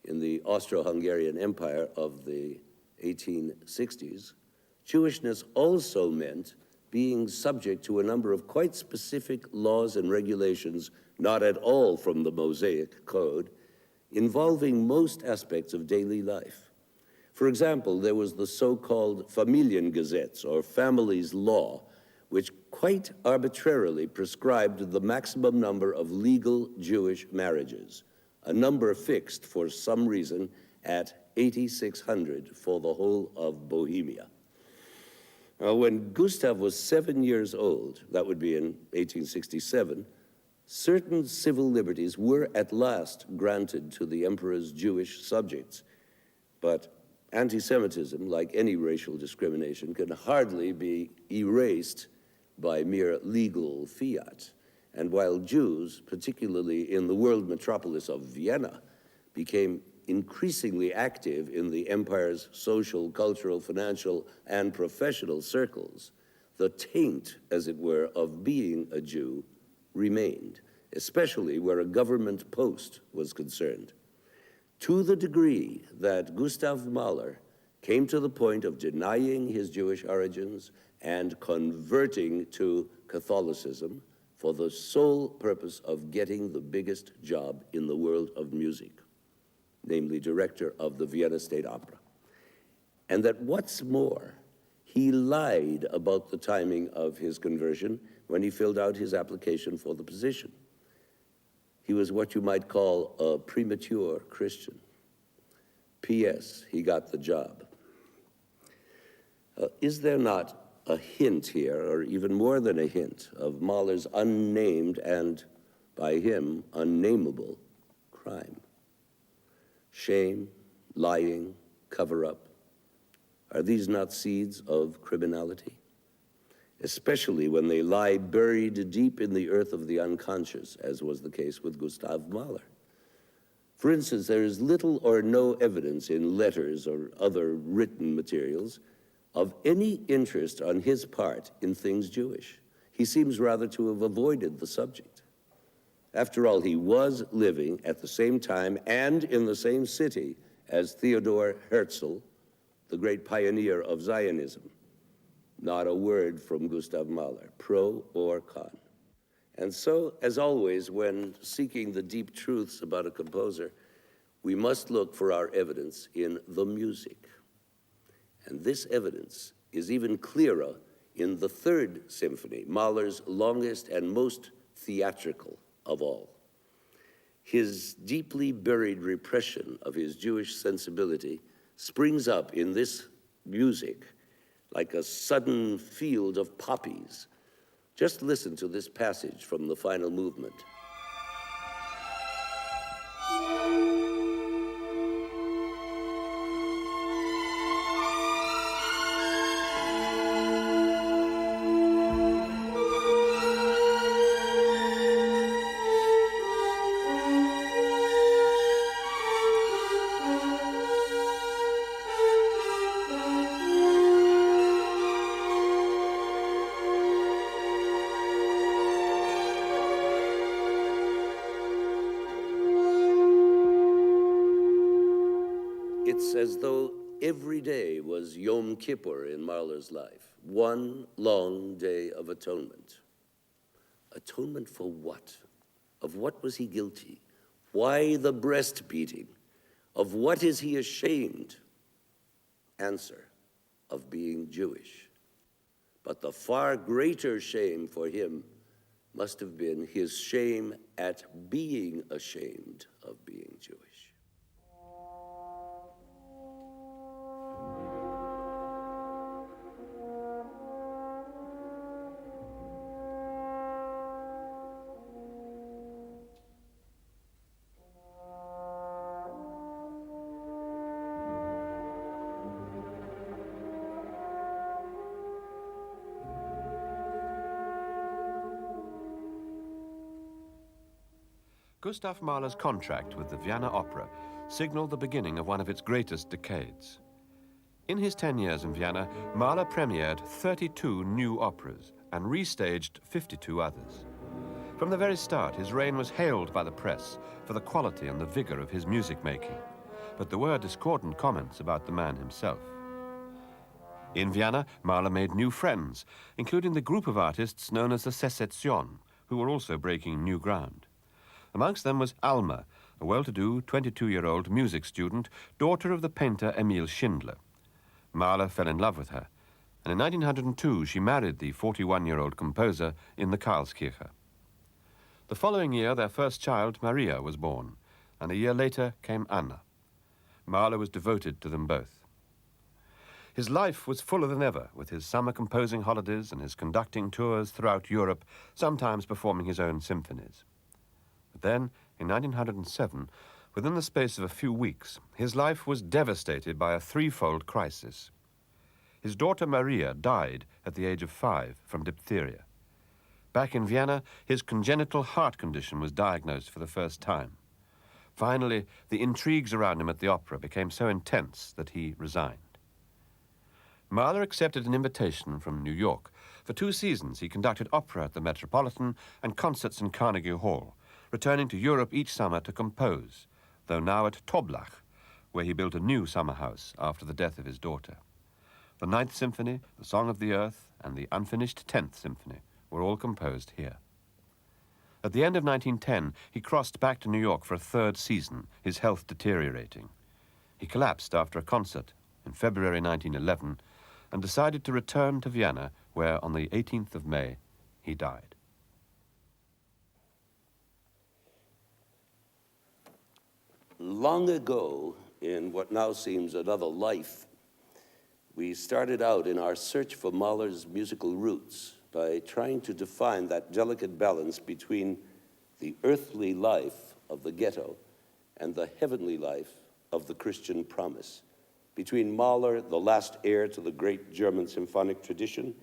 in the Austro-Hungarian Empire of the 1860s, Jewishness also meant being subject to a number of quite specific laws and regulations, not at all from the Mosaic Code, involving most aspects of daily life. For example, there was the so-called Familiengesetz, or family's law, which quite arbitrarily prescribed the maximum number of legal Jewish marriages, a number fixed for some reason at 8,600 for the whole of Bohemia. Now, when Gustav was 7 years old, that would be in 1867, certain civil liberties were at last granted to the emperor's Jewish subjects, but anti-Semitism, like any racial discrimination, can hardly be erased by mere legal fiat. And while Jews, particularly in the world metropolis of Vienna, became increasingly active in the empire's social, cultural, financial, and professional circles, the taint, as it were, of being a Jew remained, especially where a government post was concerned. To the degree that Gustav Mahler came to the point of denying his Jewish origins and converting to Catholicism for the sole purpose of getting the biggest job in the world of music, namely director of the Vienna State Opera. And that what's more, he lied about the timing of his conversion when he filled out his application for the position. He was what you might call a premature Christian. P.S., he got the job. Is there not a hint here, or even more than a hint, of Mahler's unnamed and, by him, unnameable crime? Shame, lying, cover-up, are these not seeds of criminality? Especially when they lie buried deep in the earth of the unconscious, as was the case with Gustav Mahler. For instance, there is little or no evidence in letters or other written materials of any interest on his part in things Jewish. He seems rather to have avoided the subject. After all, he was living at the same time and in the same city as Theodor Herzl, the great pioneer of Zionism. Not a word from Gustav Mahler, pro or con. And so, as always, when seeking the deep truths about a composer, we must look for our evidence in the music. And this evidence is even clearer in the Third Symphony, Mahler's longest and most theatrical of all. His deeply buried repression of his Jewish sensibility springs up in this music like a sudden field of poppies. Just listen to this passage from the final movement. It's as though every day was Yom Kippur in Mahler's life, one long day of atonement. Atonement for what? Of what was he guilty? Why the breast beating? Of what is he ashamed? Answer, of being Jewish. But the far greater shame for him must have been his shame at being ashamed of being Jewish. Gustav Mahler's contract with the Vienna Opera signaled the beginning of one of its greatest decades. In his 10 years in Vienna, Mahler premiered 32 new operas and restaged 52 others. From the very start, his reign was hailed by the press for the quality and the vigor of his music-making, but there were discordant comments about the man himself. In Vienna, Mahler made new friends, including the group of artists known as the Secession, who were also breaking new ground. Amongst them was Alma, a well-to-do 22-year-old music student, daughter of the painter Emil Schindler. Mahler fell in love with her, and in 1902 she married the 41-year-old composer in the Karlskirche. The following year, their first child, Maria, was born, and a year later came Anna. Mahler was devoted to them both. His life was fuller than ever, with his summer composing holidays and his conducting tours throughout Europe, sometimes performing his own symphonies. But then, in 1907, within the space of a few weeks, his life was devastated by a threefold crisis. His daughter Maria died at the age of 5 from diphtheria. Back in Vienna, his congenital heart condition was diagnosed for the first time. Finally, the intrigues around him at the opera became so intense that he resigned. Mahler accepted an invitation from New York. For 2 seasons, he conducted opera at the Metropolitan and concerts in Carnegie Hall, returning to Europe each summer to compose, though now at Toblach, where he built a new summer house after the death of his daughter. The 9th Symphony, the Song of the Earth, and the unfinished 10th Symphony were all composed here. At the end of 1910, he crossed back to New York for a 3rd season, his health deteriorating. He collapsed after a concert in February 1911 and decided to return to Vienna, where on the 18th of May, he died. Long ago, in what now seems another life, we started out in our search for Mahler's musical roots by trying to define that delicate balance between the earthly life of the ghetto and the heavenly life of the Christian promise, between Mahler, the last heir to the great German symphonic tradition,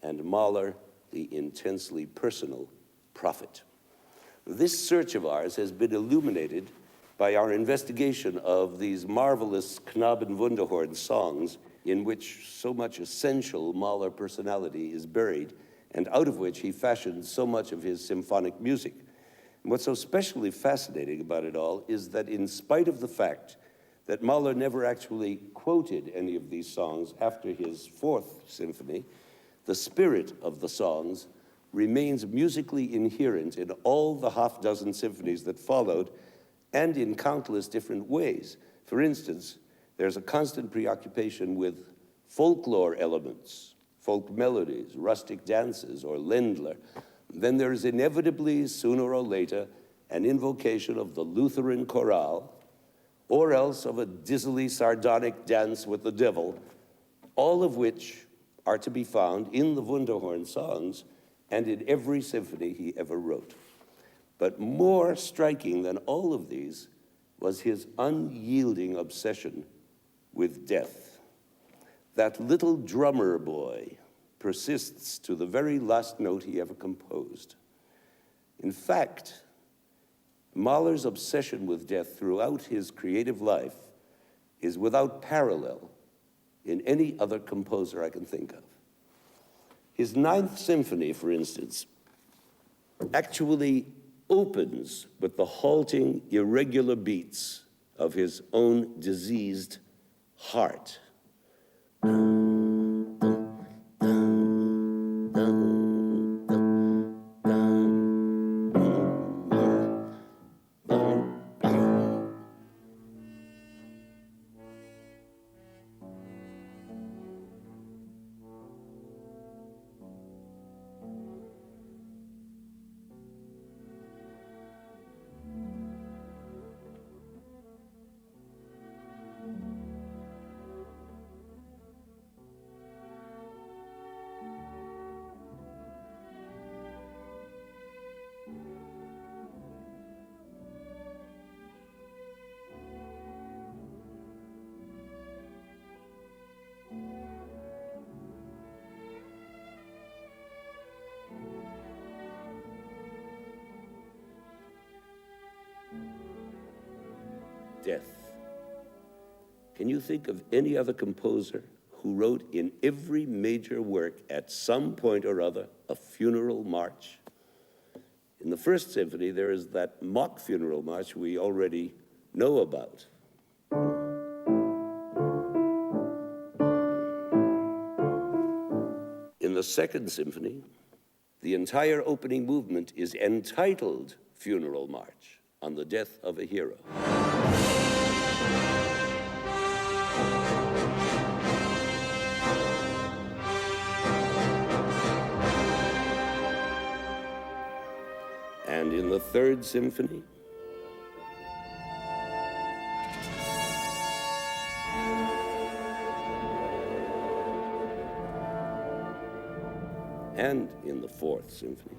and Mahler, the intensely personal prophet. This search of ours has been illuminated by our investigation of these marvelous Knabenwunderhorn songs in which so much essential Mahler personality is buried and out of which he fashioned so much of his symphonic music. And what's so especially fascinating about it all is that in spite of the fact that Mahler never actually quoted any of these songs after his 4th symphony, the spirit of the songs remains musically inherent in all the half-dozen symphonies that followed, and in countless different ways. For instance, there's a constant preoccupation with folklore elements, folk melodies, rustic dances, or Ländler. Then there's inevitably, sooner or later, an invocation of the Lutheran chorale, or else of a dizzily sardonic dance with the devil, all of which are to be found in the Wunderhorn songs and in every symphony he ever wrote. But more striking than all of these was his unyielding obsession with death. That little drummer boy persists to the very last note he ever composed. In fact, Mahler's obsession with death throughout his creative life is without parallel in any other composer I can think of. His 9th Symphony, for instance, actually opens with the halting, irregular beats of his own diseased heart. death. Can you think of any other composer who wrote in every major work at some point or other a funeral march? In the First Symphony, there is that mock funeral march we already know about. In the Second Symphony, the entire opening movement is entitled Funeral March on the death of a hero. And in the Third Symphony, and in the Fourth Symphony.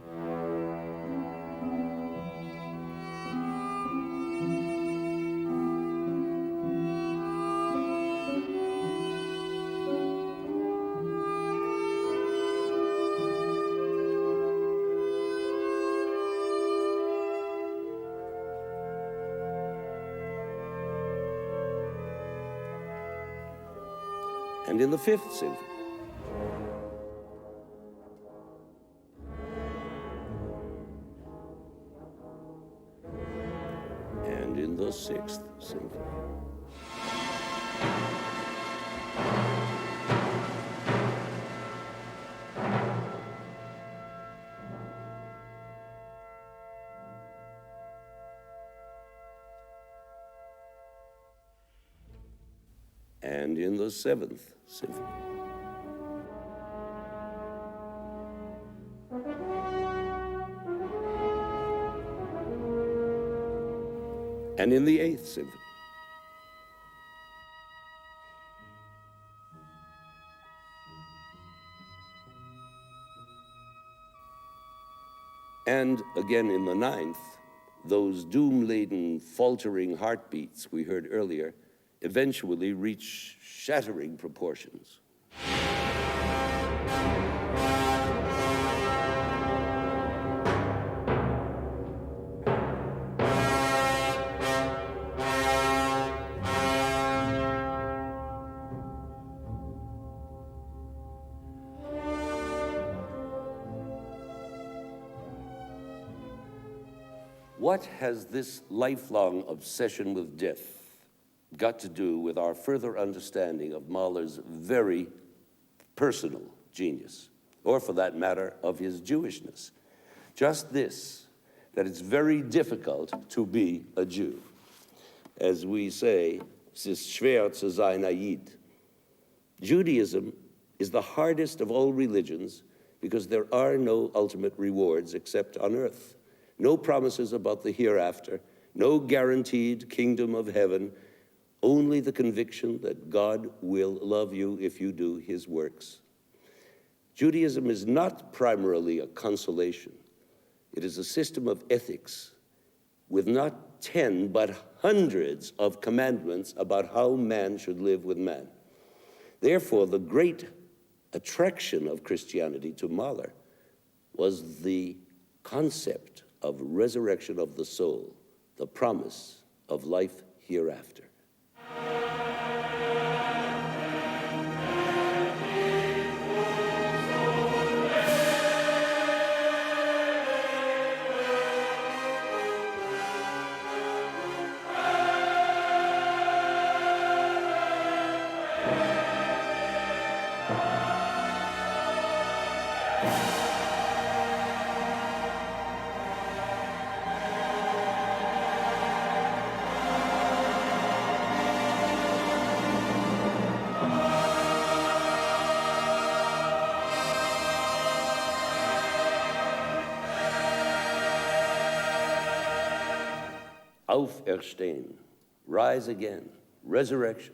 And in the Fifth Symphony. And in the Sixth Symphony. And in the Seventh Symphony. And in the Eighth Symphony. And again in the Ninth, those doom-laden, faltering heartbeats we heard earlier eventually reach shattering proportions. What has this lifelong obsession with death got to do with our further understanding of Mahler's very personal genius, or for that matter, of his Jewishness? Just this, that it's very difficult to be a Jew. As we say, es ist schwer zu sein ein Jid. Judaism is the hardest of all religions because there are no ultimate rewards except on earth. No promises about the hereafter, no guaranteed kingdom of heaven, only the conviction that God will love you if you do his works. Judaism is not primarily a consolation. It is a system of ethics with not 10, but hundreds of commandments about how man should live with man. Therefore, the great attraction of Christianity to Mahler was the concept of resurrection of the soul, the promise of life hereafter. Auferstehen, rise again, resurrection.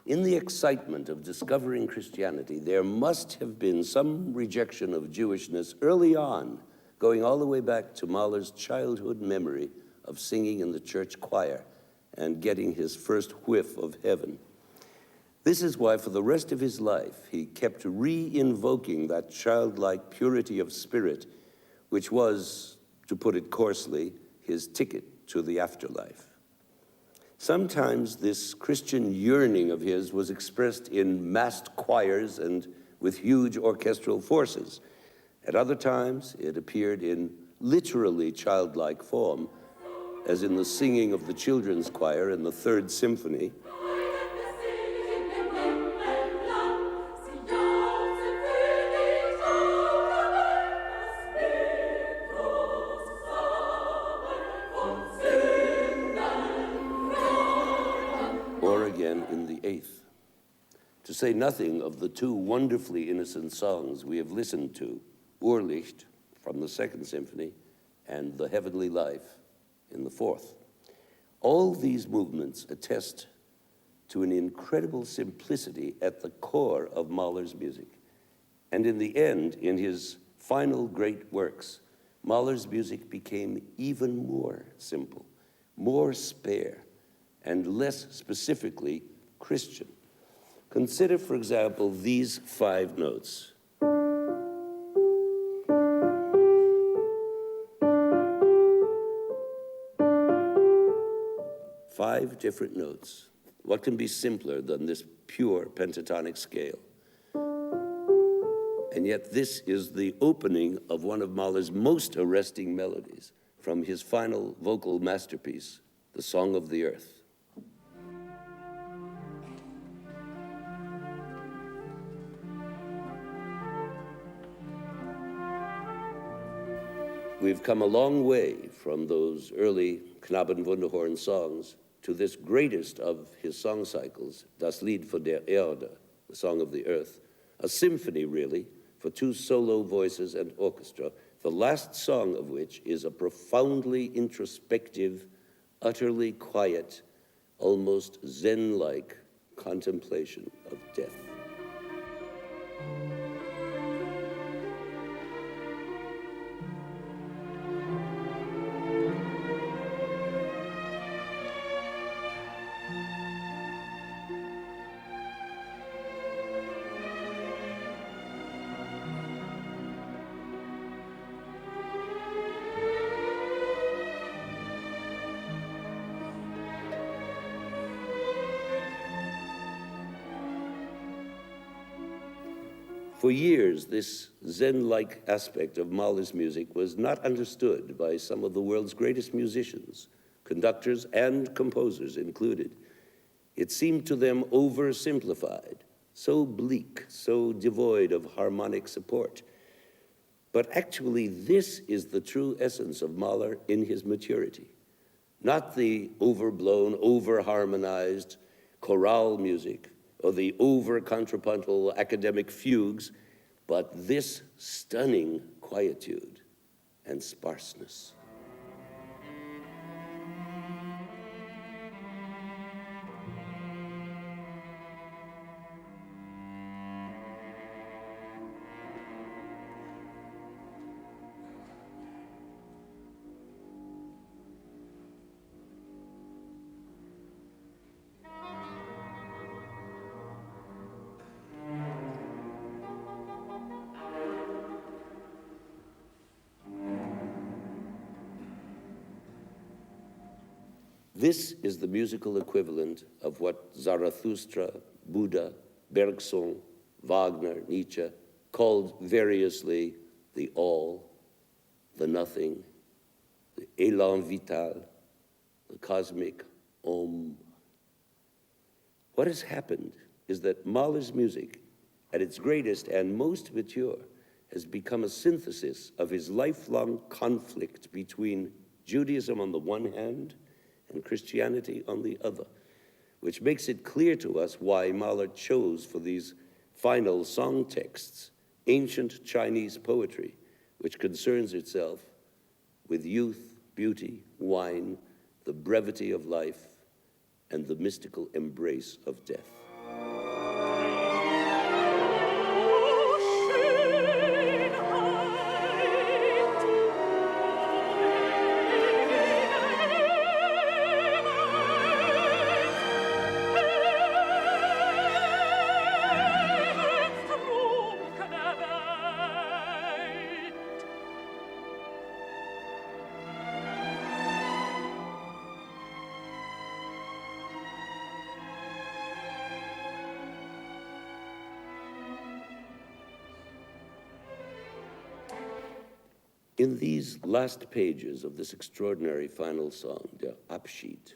In the excitement of discovering Christianity, there must have been some rejection of Jewishness early on, going all the way back to Mahler's childhood memory of singing in the church choir and getting his first whiff of heaven. This is why for the rest of his life, he kept re-invoking that childlike purity of spirit, which was, to put it coarsely, his ticket to the afterlife. Sometimes this Christian yearning of his was expressed in massed choirs and with huge orchestral forces. At other times, it appeared in literally childlike form, as in the singing of the children's choir in the Third Symphony, or again in the Eighth. To say nothing of the two wonderfully innocent songs we have listened to, Urlicht from the Second Symphony and The Heavenly Life in the Fourth. All these movements attest to an incredible simplicity at the core of Mahler's music. And in the end, in his final great works, Mahler's music became even more simple, more spare, and less specifically Christian. Consider, for example, these 5 notes. Five different notes. What can be simpler than this pure pentatonic scale? And yet this is the opening of one of Mahler's most arresting melodies from his final vocal masterpiece, the Song of the Earth. We've come a long way from those early Knabenwunderhorn songs to this greatest of his song cycles, Das Lied von der Erde, the Song of the Earth, a symphony really, for 2 solo voices and orchestra, the last song of which is a profoundly introspective, utterly quiet, almost Zen-like contemplation of death. For years, this Zen-like aspect of Mahler's music was not understood by some of the world's greatest musicians, conductors and composers included. It seemed to them oversimplified, so bleak, so devoid of harmonic support. But actually, this is the true essence of Mahler in his maturity. Not the overblown, over-harmonized chorale music, or the over-contrapuntal academic fugues, but this stunning quietude and sparseness. This is the musical equivalent of what Zarathustra, Buddha, Bergson, Wagner, Nietzsche called variously the all, the nothing, the élan vital, the cosmic Om. What has happened is that Mahler's music, at its greatest and most mature, has become a synthesis of his lifelong conflict between Judaism on the one hand and Christianity on the other, which makes it clear to us why Mahler chose for these final song texts ancient Chinese poetry, which concerns itself with youth, beauty, wine, the brevity of life, and the mystical embrace of death. In these last pages of this extraordinary final song, Der Abschied,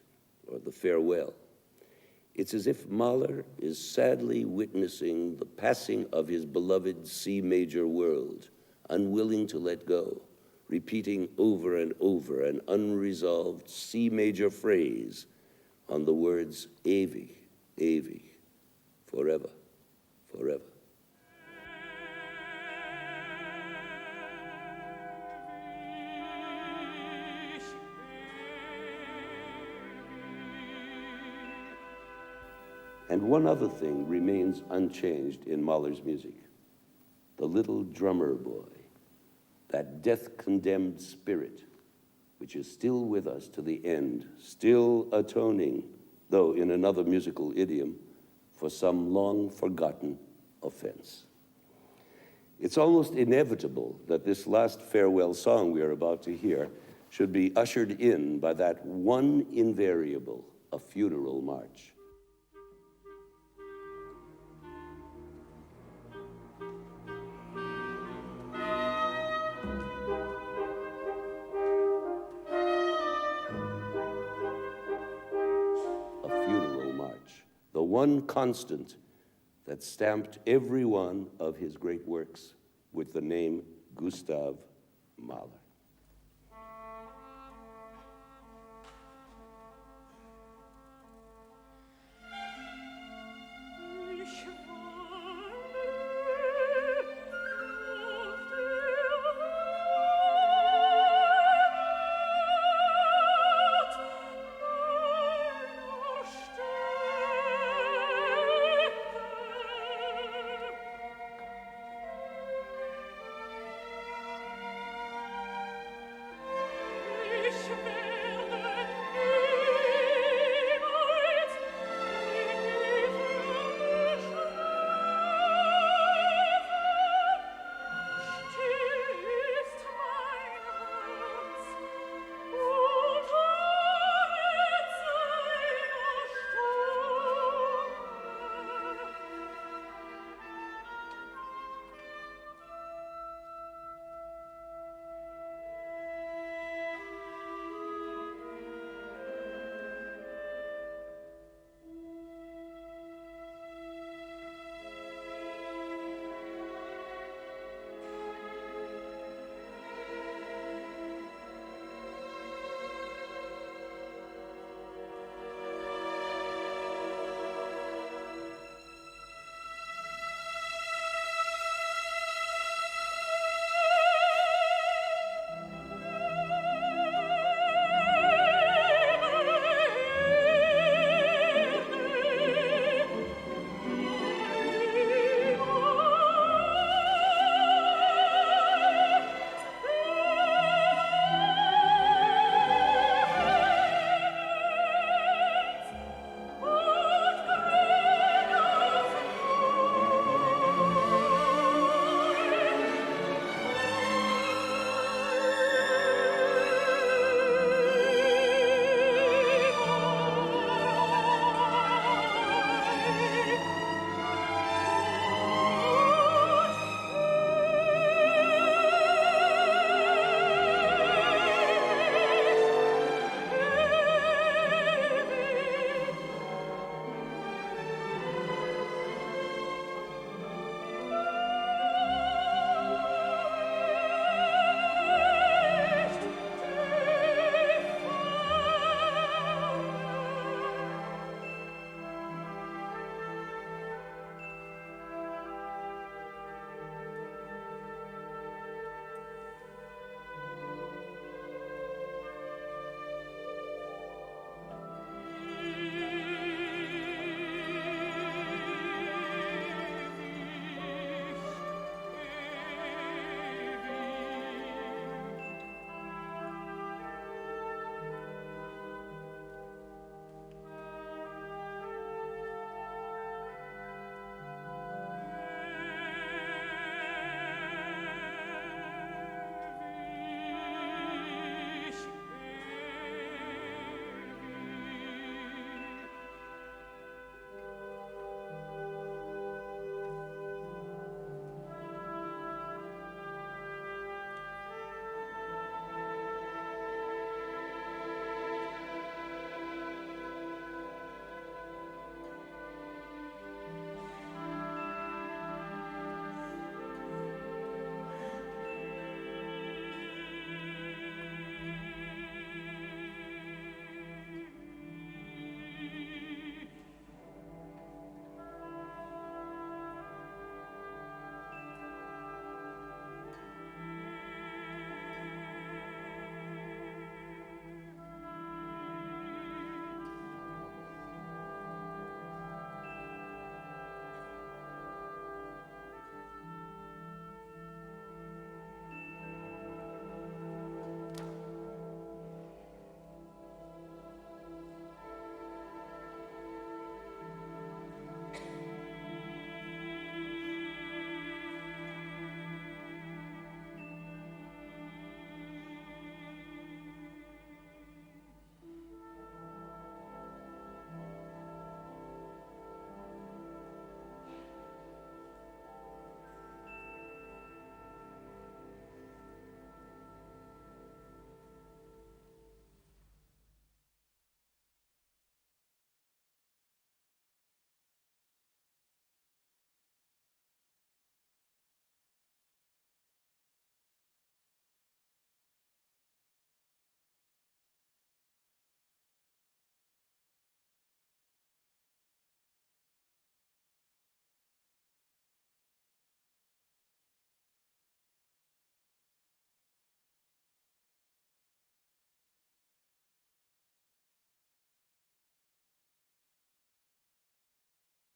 or the farewell, it's as if Mahler is sadly witnessing the passing of his beloved C major world, unwilling to let go, repeating over and over an unresolved C major phrase on the words ewig, ewig, forever, forever. And one other thing remains unchanged in Mahler's music. The little drummer boy, that death-condemned spirit, which is still with us to the end, still atoning, though in another musical idiom, for some long-forgotten offense. It's almost inevitable that this last farewell song we are about to hear should be ushered in by that one invariable, a funeral march. The one constant that stamped every one of his great works with the name Gustav Mahler.